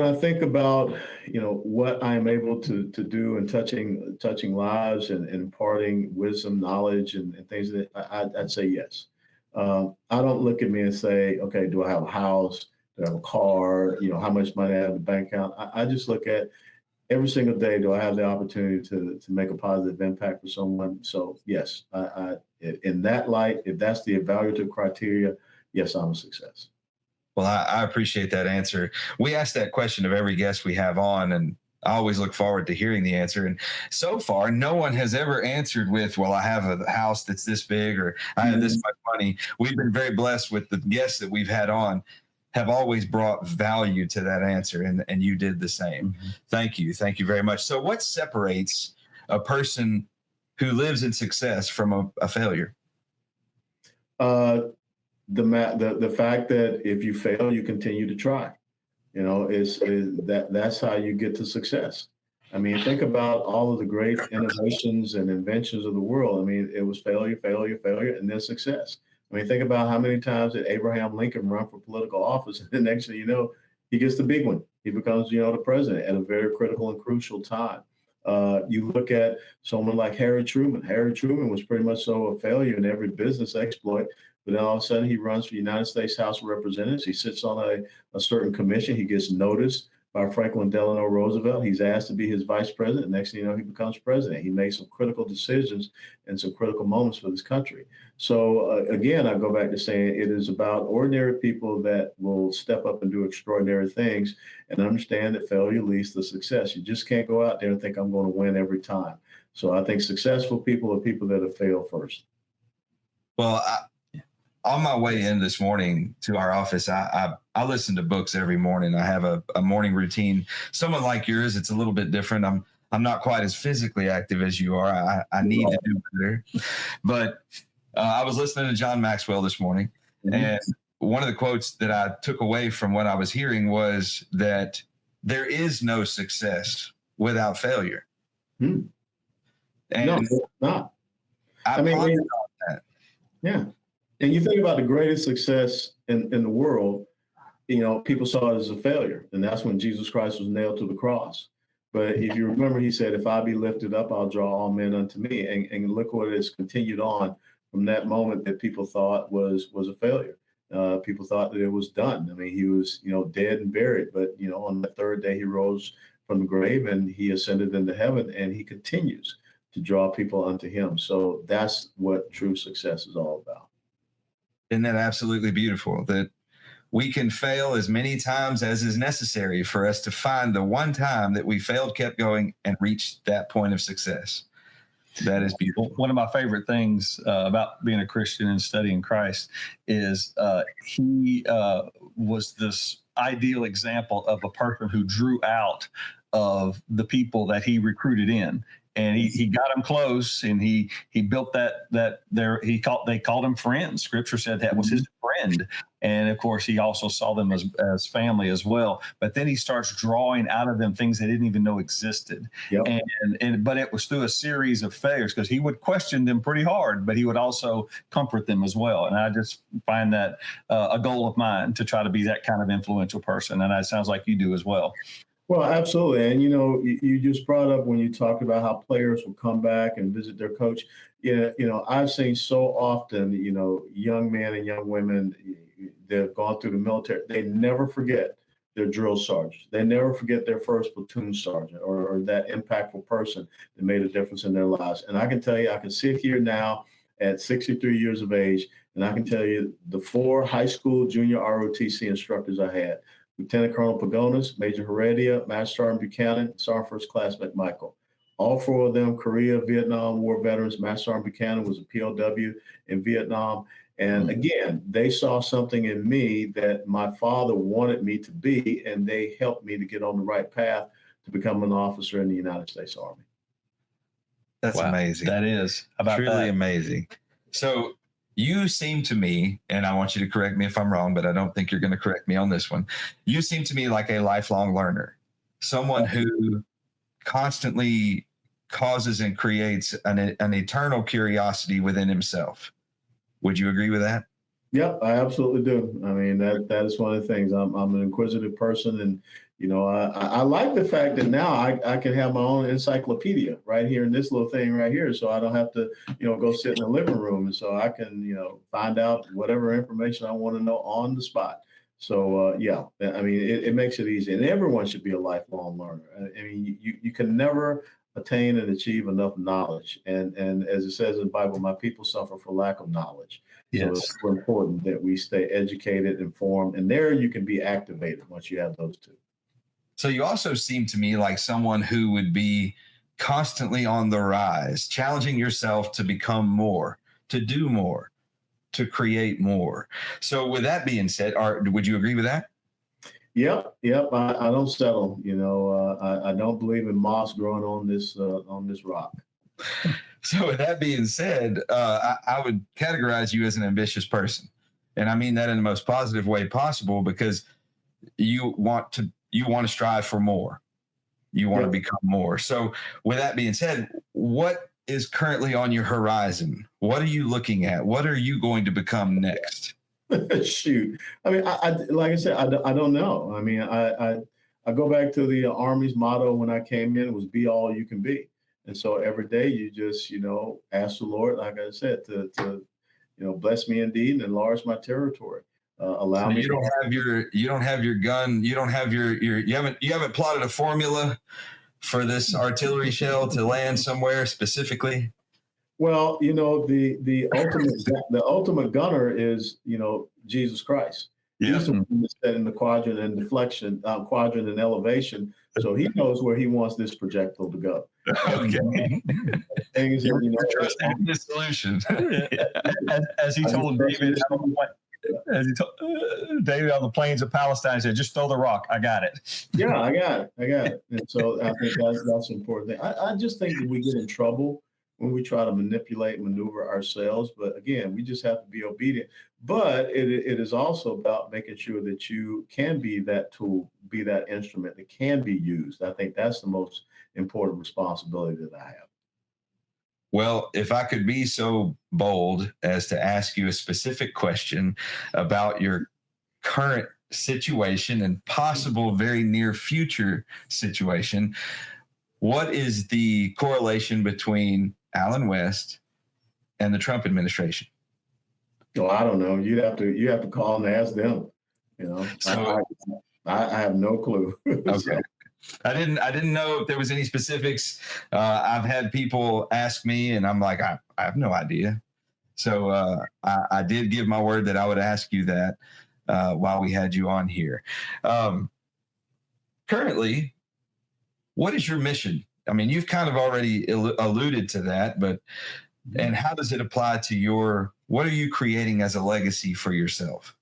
I think about, what I am able to do and touching lives and imparting wisdom, knowledge and things that I'd say yes. I don't look at me and say, okay, do I have a house? Do I have a car? How much money I have in the bank account? I just look at every single day, do I have the opportunity to make a positive impact for someone? So yes, in that light, if that's the evaluative criteria, yes, I'm a success. Well, I appreciate that answer. We ask that question of every guest we have on, and I always look forward to hearing the answer. And so far, no one has ever answered with, well, I have a house that's this big, or I have this much money. We've been very blessed with the guests that we've had on have always brought value to that answer, and you did the same. Mm-hmm. Thank you. Thank you very much. So what separates a person who lives in success from a failure? The fact that if you fail, you continue to try. That's how you get to success. I mean, think about all of the great innovations and inventions of the world. I mean, it was failure, failure, failure, and then success. I mean, think about how many times did Abraham Lincoln run for political office, and the next thing you know, he gets the big one. He becomes, the president at a very critical and crucial time. You look at someone like Harry Truman. Harry Truman was pretty much so a failure in every business exploit. But then all of a sudden, he runs for the United States House of Representatives. He sits on a certain commission. He gets noticed by Franklin Delano Roosevelt. He's asked to be his vice president. Next thing you know, he becomes president. He makes some critical decisions and some critical moments for this country. So again, I go back to saying it is about ordinary people that will step up and do extraordinary things and understand that failure leads to success. You just can't go out there and think I'm going to win every time. So I think successful people are people that have failed first. Well, on my way in this morning to our office, I listen to books every morning. I have a morning routine. Someone like yours, it's a little bit different. I'm not quite as physically active as you are. I need to do better. But I was listening to John Maxwell this morning, and one of the quotes that I took away from what I was hearing was that there is no success without failure. And no, it's not. I mean, that. Yeah. And you think about the greatest success in the world, people saw it as a failure. And that's when Jesus Christ was nailed to the cross. But if you remember, he said, if I be lifted up, I'll draw all men unto me. And look what has continued on from that moment that people thought was a failure. People thought that it was done. I mean, he was, dead and buried. But, on the third day, he rose from the grave and he ascended into heaven, and he continues to draw people unto him. So that's what true success is all about. Isn't that absolutely beautiful? That we can fail as many times as is necessary for us to find the one time that we failed, kept going, and reached that point of success. That is beautiful. One of my favorite things about being a Christian and studying Christ is he was this ideal example of a person who drew out of the people that he recruited in. And he got them close, and he built they called him friends. Scripture said that was his friend. And of course, he also saw them as family as well. But then he starts drawing out of them things they didn't even know existed. Yep. But it was through a series of failures, because he would question them pretty hard, but he would also comfort them as well. And I just find that a goal of mine, to try to be that kind of influential person. And it sounds like you do as well. Well, absolutely. And, you just brought up when you talked about how players will come back and visit their coach. I've seen so often, young men and young women that have gone through the military, they never forget their drill sergeants. They never forget their first platoon sergeant or that impactful person that made a difference in their lives. And I can tell you, I can sit here now at 63 years of age, and I can tell you the 4 high school junior ROTC instructors I had: Lieutenant Colonel Pagonis, Major Heredia, Master Sergeant Buchanan, Sergeant First Class McMichael. All 4 of them, Korea, Vietnam War veterans. Master Sergeant Buchanan was a POW in Vietnam. And again, they saw something in me that my father wanted me to be, and they helped me to get on the right path to become an officer in the United States Army. That's amazing. That is truly amazing. So you seem to me, and I want you to correct me if I'm wrong, but I don't think you're going to correct me on this one. You seem to me like a lifelong learner, someone who constantly causes and creates an eternal curiosity within himself. Would you agree with that? Yep, I absolutely do. I mean, that is one of the things. I'm an inquisitive person, and I like the fact that now I can have my own encyclopedia right here in this little thing right here, so I don't have to go sit in the living room, and so I can find out whatever information I want to know on the spot. So yeah, I mean, it makes it easy, and everyone should be a lifelong learner. I mean, you can never attain and achieve enough knowledge, and as it says in the Bible, my people suffer for lack of knowledge. So Yes. it's so important that we stay educated, informed, and there you can be activated once you have those two. So you also seem to me like someone who would be constantly on the rise, challenging yourself to become more, to do more, to create more. So with that being said, would you agree with that? Yep, yep. I don't settle. I don't believe in moss growing on this rock. So with that being said, I would categorize you as an ambitious person. And I mean that in the most positive way possible, because you want to strive for more. You want to become more. So with that being said, what is currently on your horizon? What are you looking at? What are you going to become next? Shoot, I mean, I like I said, I don't know. I mean, I go back to the Army's motto when I came in, it was "Be all you can be," and so every day you just ask the Lord, like I said, to bless me indeed and enlarge my territory. Allow So me. you don't have your gun. You don't have you haven't plotted a formula for this artillery shell to land somewhere specifically. Well, the ultimate gunner is Jesus Christ. Yeah. He's the one that's set in the quadrant and deflection, quadrant and elevation, so he knows where he wants this projectile to go. Okay. Things You're trusting in this solution. As he told David, David on the plains of Palestine, he said, "Just throw the rock. I got it." Yeah, I got it. And so I think that's an important thing. I just think that we get in trouble when we try to manipulate, maneuver ourselves. But again, we just have to be obedient. But it is also about making sure that you can be that tool, be that instrument that can be used. I think that's the most important responsibility that I have. Well, if I could be so bold as to ask you a specific question about your current situation and possible very near future situation, what is the correlation between Allen West and the Trump administration? Well, I don't know. You have to call and ask them. So, I have no clue. okay. I didn't know if there was any specifics. I've had people ask me, and I'm like, I have no idea. So I did give my word that I would ask you that while we had you on here. Currently, what is your mission? I mean, you've kind of already alluded to that, but and how does it apply to what are you creating as a legacy for yourself?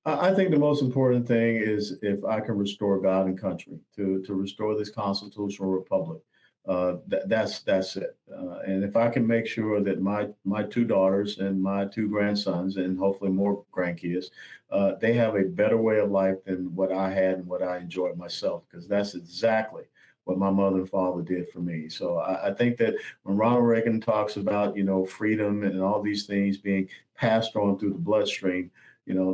I think the most important thing is if I can restore God and country, to restore this constitutional republic. That's it. And if I can make sure that my two daughters and my two grandsons, and hopefully more grandkids, they have a better way of life than what I had and what I enjoyed myself, because that's exactly what my mother and father did for me. So I think that when Ronald Reagan talks about freedom and all these things being passed on through the bloodstream,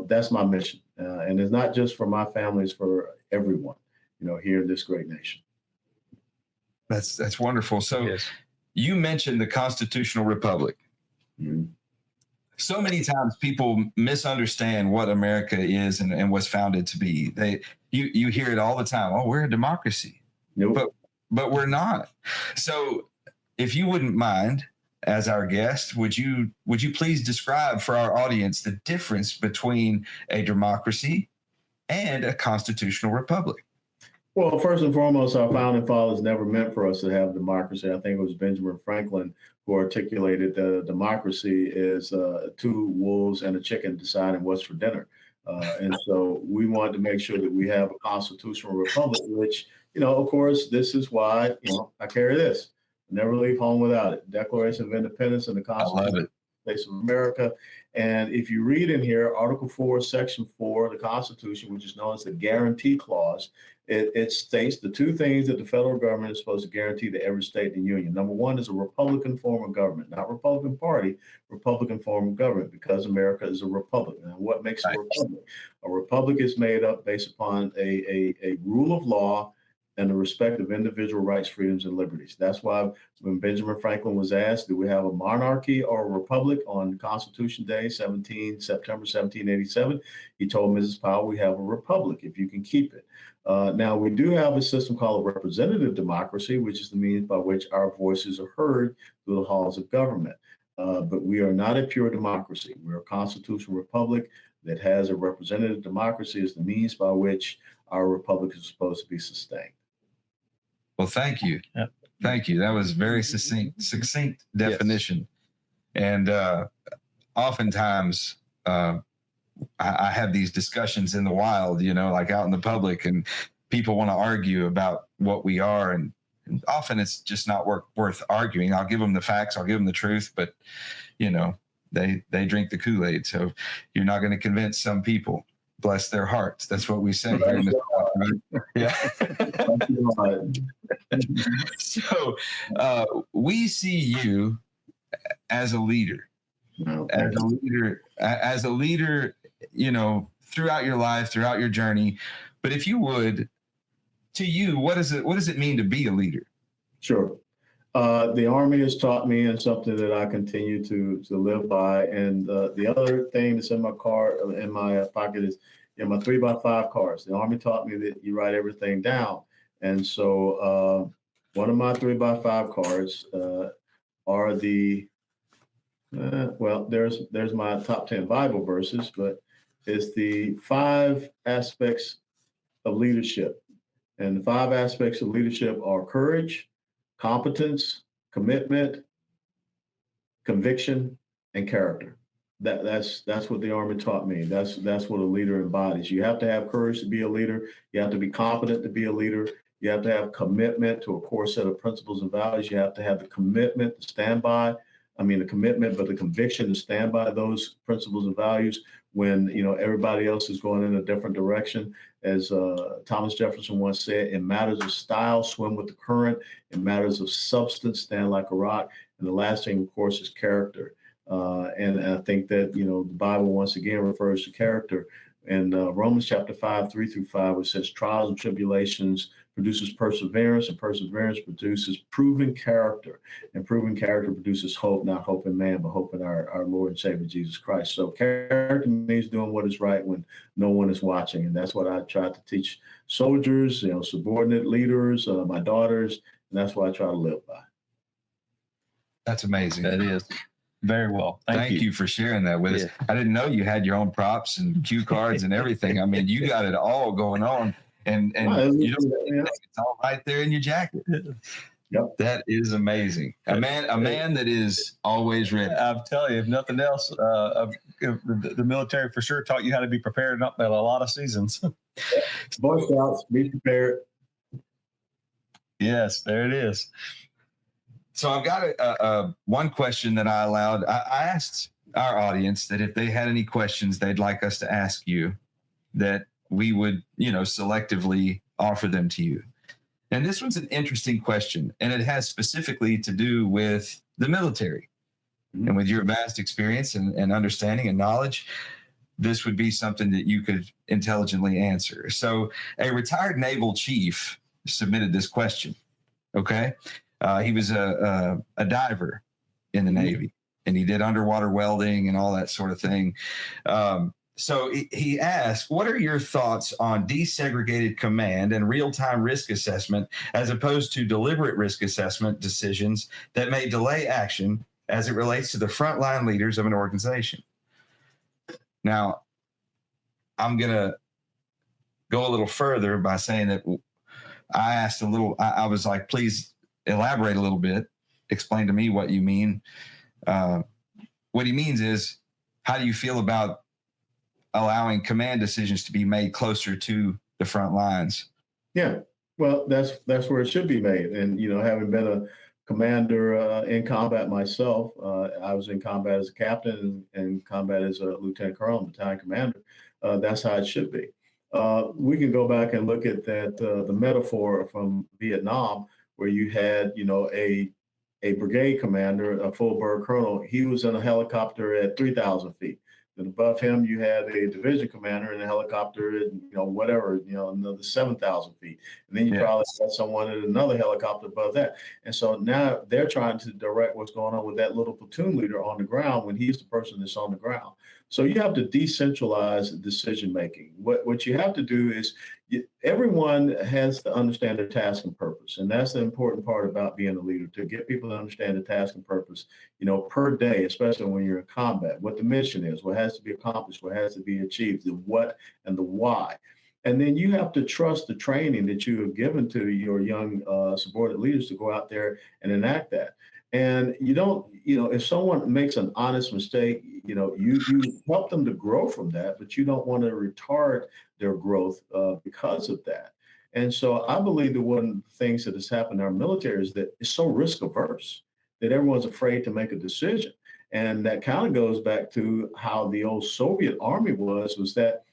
that's my mission. And it's not just for my family, it's for everyone, here in this great nation. That's wonderful. So Yes. You mentioned the constitutional republic. Mhm. So many times people misunderstand what America is and was founded to be. You hear it all the time. Oh, we're a democracy. Nope. But we're not. So if you wouldn't mind, as our guest, would you please describe for our audience the difference between a democracy and a constitutional republic? Well, first and foremost, our founding fathers never meant for us to have democracy. I think it was Benjamin Franklin who articulated that democracy is two wolves and a chicken deciding what's for dinner. And so we wanted to make sure that we have a constitutional republic, which, of course, this is why, I carry this. Never leave home without it. Declaration of Independence and the Constitution of the States of America. And if you read in here, Article 4, Section 4 of the Constitution, which is known as the Guarantee Clause, it states the two things that the federal government is supposed to guarantee to every state in the union. Number one is a Republican form of government, not Republican Party, Republican form of government, because America is a republic. And what makes a republic? A republic is made up based upon a rule of law and the respect of individual rights, freedoms, and liberties. That's why when Benjamin Franklin was asked, do we have a monarchy or a republic on Constitution Day, September 1787, he told Mrs. Powell, we have a republic if you can keep it. Now, we do have a system called a representative democracy, which is the means by which our voices are heard through the halls of government. But we are not a pure democracy. We're a constitutional republic that has a representative democracy as the means by which our republic is supposed to be sustained. Well, thank you. Yep. Thank you. That was very succinct definition. Yes. And oftentimes I have these discussions in the wild, like out in the public, and people want to argue about what we are. And often it's just not worth arguing. I'll give them the facts. I'll give them the truth. But, they drink the Kool-Aid. So you're not going to convince some people. Bless their hearts. That's what we say here in the yeah. So we see you as a leader, as a leader, throughout your life, throughout your journey. But if you would, to you, what does it mean to be a leader? Sure. The Army has taught me, and something that I continue to live by. And the other thing that's in my pocket is my 3x5 cards. The Army taught me that you write everything down. And so one of my 3x5 cards are there's my top 10 Bible verses, but it's the 5 aspects of leadership. And the 5 aspects of leadership are courage, competence, commitment, conviction, and character. That's what the Army taught me. That's what a leader embodies. You have to have courage to be a leader. You have to be competent to be a leader. You have to have commitment to a core set of principles and values. You have to have the commitment to stand by. The commitment, but the conviction to stand by those principles and values when everybody else is going in a different direction. As Thomas Jefferson once said, in matters of style, swim with the current. In matters of substance, stand like a rock. And the last thing, of course, is character. And I think that the Bible once again refers to character. And Romans chapter 5, 3-5, it says trials and tribulations produces perseverance, and perseverance produces proven character, and proven character produces hope, not hope in man, but hope in our Lord and Savior Jesus Christ. So character means doing what is right when no one is watching, and that's what I try to teach soldiers, subordinate leaders, my daughters, and that's what I try to live by. That's amazing. That is. Very well. Thank you for sharing that with us. I didn't know you had your own props and cue cards and everything. You got it all going on. And it's all right there in your jacket. Yep. That is amazing. A man that is always ready. I'm telling you, if nothing else, the military for sure taught you how to be prepared at a lot of seasons. Boy Scouts, be prepared. Yes, there it is. So I've got one question that I allowed. I asked our audience that if they had any questions they'd like us to ask you, that we would, selectively offer them to you. And this one's an interesting question, and it has specifically to do with the military. Mm-hmm. And with your vast experience and understanding and knowledge, this would be something that you could intelligently answer. So a retired naval chief submitted this question, okay? He was a diver in the Navy, and he did underwater welding and all that sort of thing. So he asked, what are your thoughts on desegregated command and real-time risk assessment as opposed to deliberate risk assessment decisions that may delay action as it relates to the frontline leaders of an organization? Now, I'm going to go a little further by saying that I asked I was like, please elaborate a little bit, explain to me what you mean. What he means is, how do you feel about allowing command decisions to be made closer to the front lines? Yeah, well, that's where it should be made. And, having been a commander in combat myself, I was in combat as a captain and in combat as a lieutenant colonel and battalion commander. That's how it should be. We can go back and look at that, the metaphor from Vietnam, where you had, a brigade commander, a full bird colonel. He was in a helicopter at 3,000 feet. Then above him, you had a division commander in a helicopter at, whatever, another 7,000 feet. And then you probably had someone in another helicopter above that. And so now they're trying to direct what's going on with that little platoon leader on the ground when he's the person that's on the ground. So you have to decentralize decision making. What you have to do is everyone has to understand their task and purpose. And that's the important part about being a leader, to get people to understand the task and purpose, per day, especially when you're in combat, what the mission is, what has to be accomplished, what has to be achieved, the what and the why. And then you have to trust the training that you have given to your young subordinate leaders to go out there and enact that. And you don't, if someone makes an honest mistake, you help them to grow from that, but you don't want to retard their growth because of that. And so I believe that one of the things that has happened in our military is that it's so risk averse that everyone's afraid to make a decision. And that kind of goes back to how the old Soviet army was that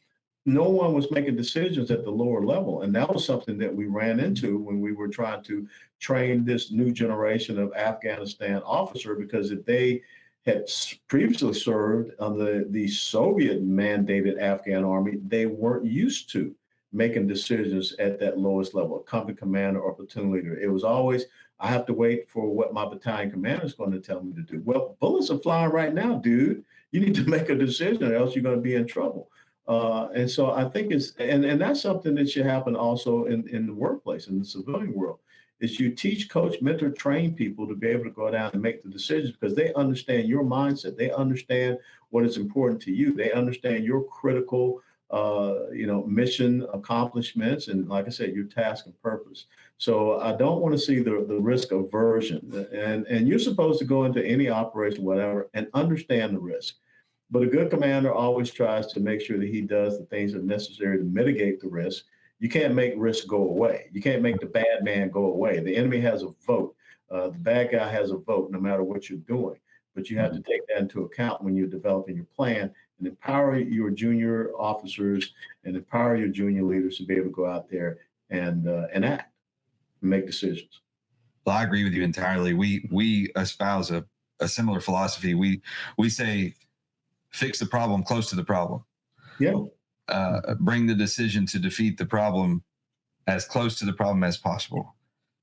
no one was making decisions at the lower level. And that was something that we ran into when we were trying to train this new generation of Afghanistan officer, because if they had previously served under the Soviet mandated Afghan army, they weren't used to making decisions at that lowest level, a company commander or platoon leader. It was always, I have to wait for what my battalion commander is going to tell me to do. Well, bullets are flying right now, dude. You need to make a decision or else you're going to be in trouble. And so I think and that's something that should happen also in the workplace, in the civilian world, is you teach, coach, mentor, train people to be able to go down and make the decisions because they understand your mindset. They understand what is important to you. They understand your critical, mission accomplishments. And like I said, your task and purpose. So I don't want to see the risk aversion. And you're supposed to go into any operation, whatever, and understand the risk. But a good commander always tries to make sure that he does the things that are necessary to mitigate the risk. You can't make risk go away. You can't make the bad man go away. The enemy has a vote. The bad guy has a vote no matter what you're doing. But you have to take that into account when you're developing your plan and empower your junior officers and empower your junior leaders to be able to go out there and act and make decisions. Well, I agree with you entirely. We espouse a similar philosophy. We say, fix the problem close to the problem. Yeah. Bring the decision to defeat the problem as close to the problem as possible.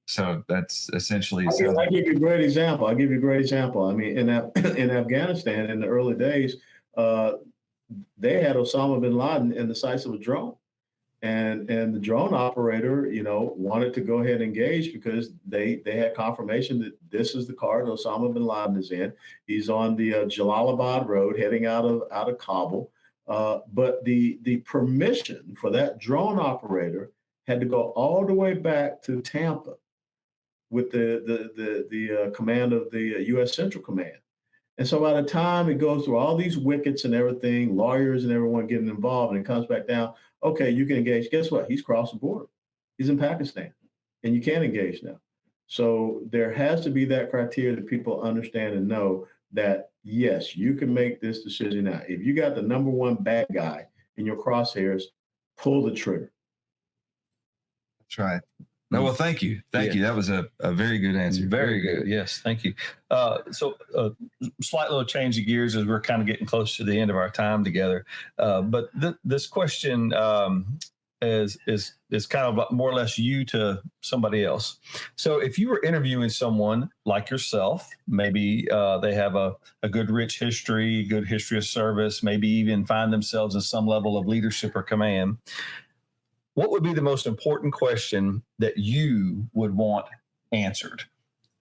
So that's essentially. I'll give you a great example. I mean, in Afghanistan in the early days, they had Osama bin Laden in the sights of a drone. And the drone operator, wanted to go ahead and engage because they had confirmation that this is the car that Osama bin Laden is in. He's on the Jalalabad road heading out of Kabul. But the permission for that drone operator had to go all the way back to Tampa with the command of the U.S. Central Command. And so by the time it goes through all these wickets and everything, lawyers and everyone getting involved, and it comes back down, okay, you can engage. Guess what? He's crossed the border. He's in Pakistan, and you can't engage now. So there has to be that criteria that people understand and know that, yes, you can make this decision now. If you got the number one bad guy in your crosshairs, pull the trigger. That's right. No, well, thank you. Thank you. That was a very good answer. Very good. Yes, thank you. So slight little change of gears as we're kind of getting close to the end of our time together. But this question is kind of more or less you to somebody else. So if you were interviewing someone like yourself, maybe they have a good rich history, good history of service, maybe even find themselves in some level of leadership or command, what would be the most important question that you would want answered?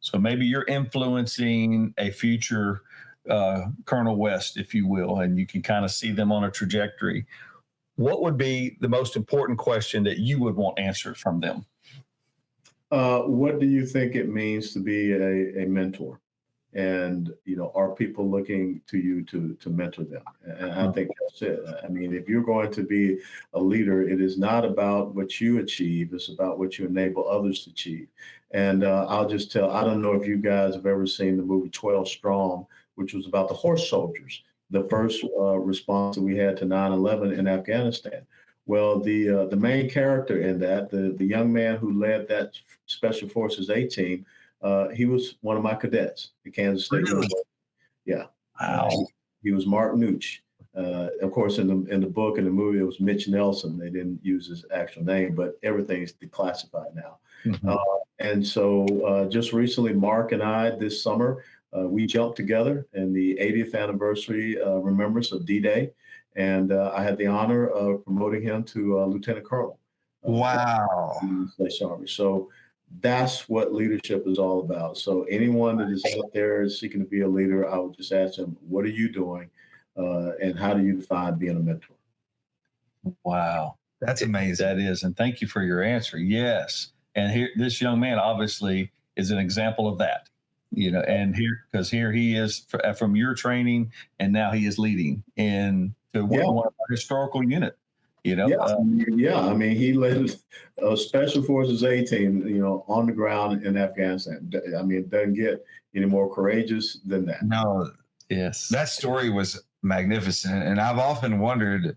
So maybe you're influencing a future Colonel West, if you will, and you can kind of see them on a trajectory. What would be the most important question that you would want answered from them? What do you think it means to be a mentor? And, are people looking to you to mentor them? And I think that's it. I mean, if you're going to be a leader, it is not about what you achieve. It's about what you enable others to achieve. And I'll just tell, I don't know if you guys have ever seen the movie 12 Strong, which was about the horse soldiers, the first response that we had to 9/11 in Afghanistan. Well, the main character in that, the young man who led that Special Forces A team, he was one of my cadets at Kansas State University. Yeah. Wow. He was Mark Nooch. Of course, in the book and the movie, it was Mitch Nelson. They didn't use his actual name, but everything's declassified now. Mm-hmm. And so just recently, Mark and I this summer, we jumped together in the 80th anniversary remembrance of D-Day. And I had the honor of promoting him to Lieutenant Colonel. Wow. So that's what leadership is all about. So anyone that is out there seeking to be a leader, I would just ask them, what are you doing? And how do you define being a mentor? Wow. That's amazing. That is. And thank you for your answer. Yes. And here, this young man obviously is an example of that, and here he is from your training, and now he is leading in one of our historical unit, I mean, he led a Special Forces A team, on the ground in Afghanistan. I mean, it doesn't get any more courageous than that. No. Yes. That story was magnificent. And I've often wondered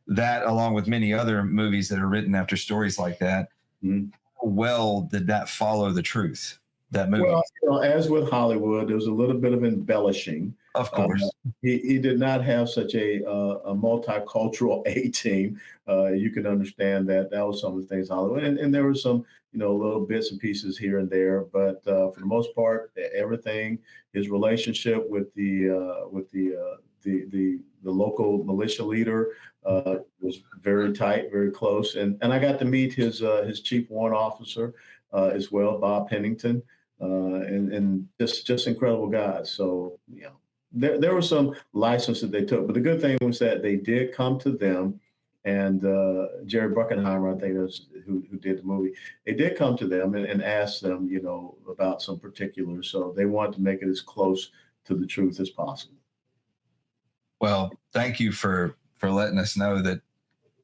that, along with many other movies that are written after stories like that, how well did that follow the truth, that movie? Well, as with Hollywood, there was a little bit of embellishing. Of course. He did not have such a multicultural A team. You can understand that was some of the things Hollywood, and there were some, little bits and pieces here and there, but for the most part, everything, his relationship with the local militia leader was very tight, very close, and I got to meet his chief warrant officer as well, Bob Pennington, and just incredible guys. So there was some license that they took, but the good thing was that they did come to them, and Jerry Bruckheimer, I think that's who did the movie. They did come to them and ask them, about some particulars. So they wanted to make it as close to the truth as possible. Well, thank you for letting us know that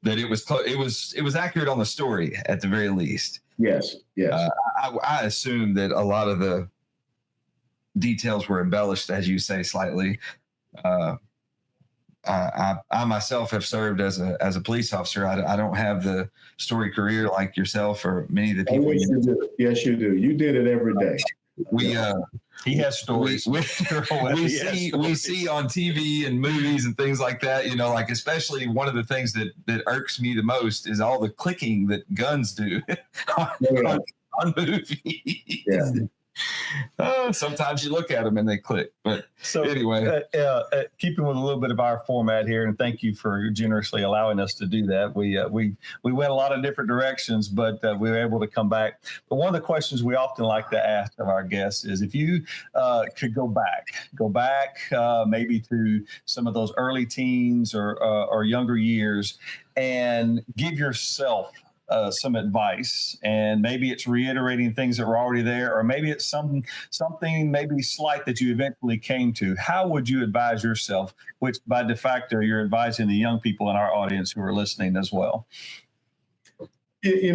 it was accurate on the story at the very least. Yes. I assume that a lot of the details were embellished, as you say, slightly. I myself have served as a police officer. I don't have the story career like yourself or many of the people. You do. Yes, you do. You did it every day. He has stories. We see on TV and movies and things like that. Like especially one of the things that irks me the most is all the clicking that guns do on movies. Yeah. Sometimes you look at them and they click. But so anyway, keeping with a little bit of our format here, and thank you for generously allowing us to do that. We went a lot of different directions, but we were able to come back. But one of the questions we often like to ask of our guests is if you could go back maybe to some of those early teens or younger years and give yourself some advice, and maybe it's reiterating things that were already there, or maybe it's something maybe slight that you eventually came to. How would you advise yourself, which by de facto you're advising the young people in our audience who are listening as well? A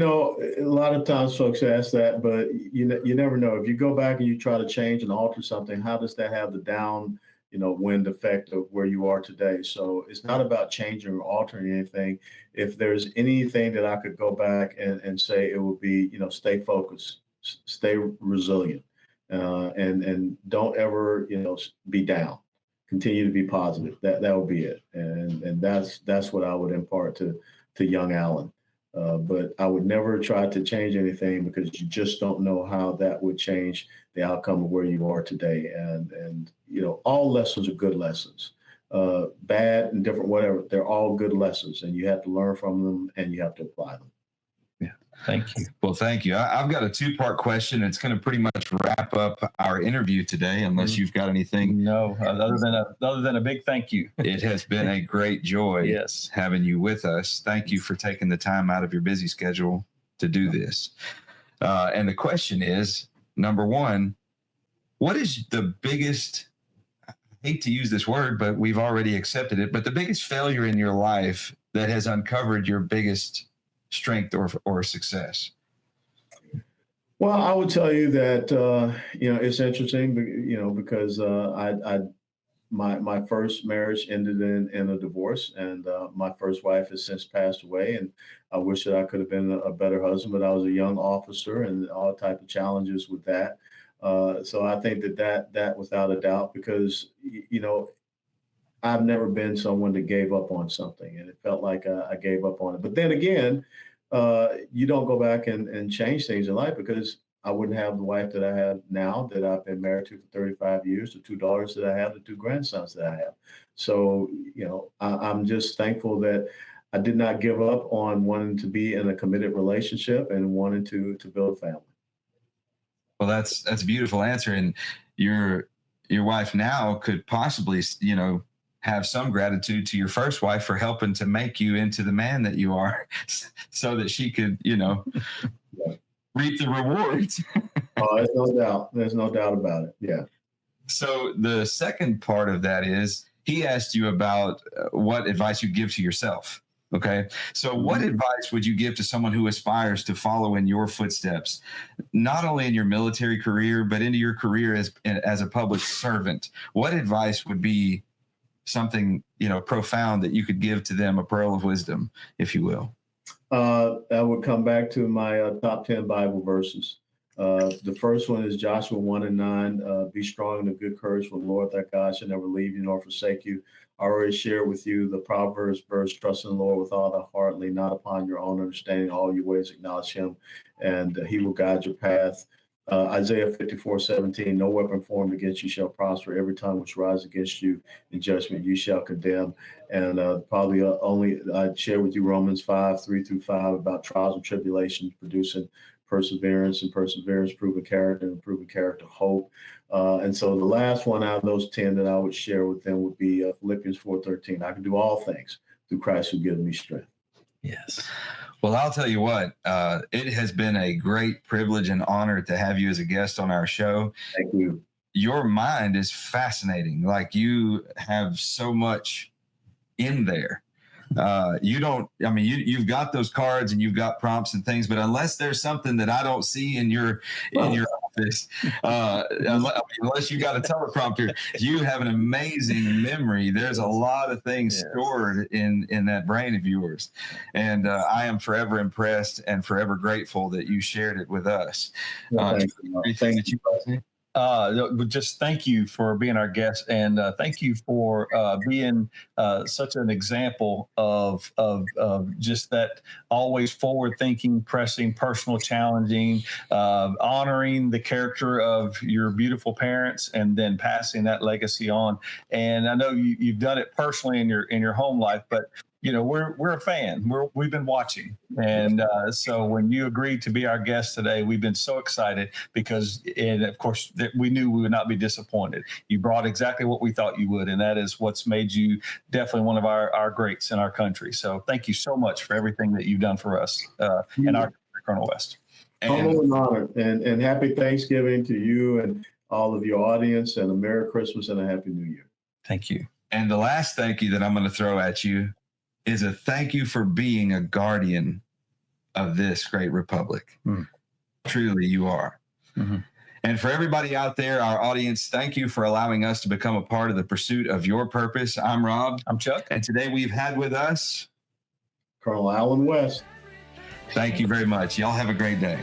lot of times folks ask that, but you never know. If you go back and you try to change and alter something, how does that have the downwind effect of where you are today? So it's not about changing or altering anything. If there's anything that I could go back and say, it would be, stay focused, stay resilient, and don't ever, be down. Continue to be positive. That would be it. And that's what I would impart to young Alan. But I would never try to change anything, because you just don't know how that would change the outcome of where you are today. And all lessons are good lessons. Bad and different, whatever, they're all good lessons, and you have to learn from them and you have to apply them. Yeah. Thank you. Well, thank you. I've got a 2-part question. It's going to pretty much wrap up our interview today, unless you've got anything. No, other than a big thank you. It has been a great joy having you with us. Thank you for taking the time out of your busy schedule to do this. And the question is, number one, what is the biggest, I hate to use this word, but we've already accepted it, but the biggest failure in your life that has uncovered your biggest strength or success? Well, I would tell you that, it's interesting, because my first marriage ended in a divorce, and my first wife has since passed away, and I wish that I could have been a better husband, but I was a young officer and all type of challenges with that. So I think that without a doubt, because, I've never been someone that gave up on something, and it felt like I gave up on it. But then again, you don't go back and change things in life, because I wouldn't have the wife that I have now, that I've been married to for 35 years, the two daughters that I have, the two grandsons that I have. So, I'm just thankful that I did not give up on wanting to be in a committed relationship and wanting to build a family. Well, that's a beautiful answer. And your wife now could possibly, have some gratitude to your first wife for helping to make you into the man that you are, so that she could, reap the rewards. Oh, there's no doubt. There's no doubt about it. Yeah. So the second part of that is, he asked you about what advice you give to yourself. Okay. So what advice would you give to someone who aspires to follow in your footsteps, not only in your military career, but into your career as a public servant? What advice would be something, profound that you could give to them, a pearl of wisdom, if you will? I would come back to my top 10 Bible verses. The first one is Joshua 1:9. Be strong and of good courage, for the Lord thy God shall never leave you nor forsake you. I already shared with you the Proverbs verse, trust in the Lord with all thy heart, lean not upon your own understanding, all your ways acknowledge him, and he will guide your path. Isaiah 54:17, no weapon formed against you shall prosper. Every tongue which rises against you in judgment you shall condemn. And probably only I'd share with you Romans 5:3-5, about trials and tribulations producing perseverance, and perseverance proven character, and proven character hope. And so the last one out of those 10 that I would share with them would be Philippians 4:13. I can do all things through Christ who gives me strength. Yes. Well, I'll tell you what, it has been a great privilege and honor to have you as a guest on our show. Thank you. Your mind is fascinating. Like, you have so much in there. You've got those cards and you've got prompts and things, but unless there's something that I don't see in your office, unless you got a teleprompter, you have an amazing memory. There's a lot of things stored in that brain of yours, and I am forever impressed and forever grateful that you shared it with us. Anything that you just thank you for being our guest, and thank you for being such an example of just that always forward thinking, pressing, personal, challenging, honoring the character of your beautiful parents, and then passing that legacy on. And I know you've done it personally in your home life, but we're a fan. We've been watching, and so when you agreed to be our guest today, we've been so excited, because, and of course, we knew we would not be disappointed. You brought exactly what we thought you would, and that is what's made you definitely one of our greats in our country. So thank you so much for everything that you've done for us in our country, Colonel West. Humble and honored, and happy Thanksgiving to you and all of your audience, and a Merry Christmas and a Happy New Year. Thank you. And the last thank you that I'm going to throw at you is a thank you for being a guardian of this great republic. Truly, you are. And for everybody out there, our audience, thank you for allowing us to become a part of the pursuit of your purpose. I'm Rob. I'm Chuck. And today we've had with us Colonel Alan West. Thank you very much. Y'all have a great day.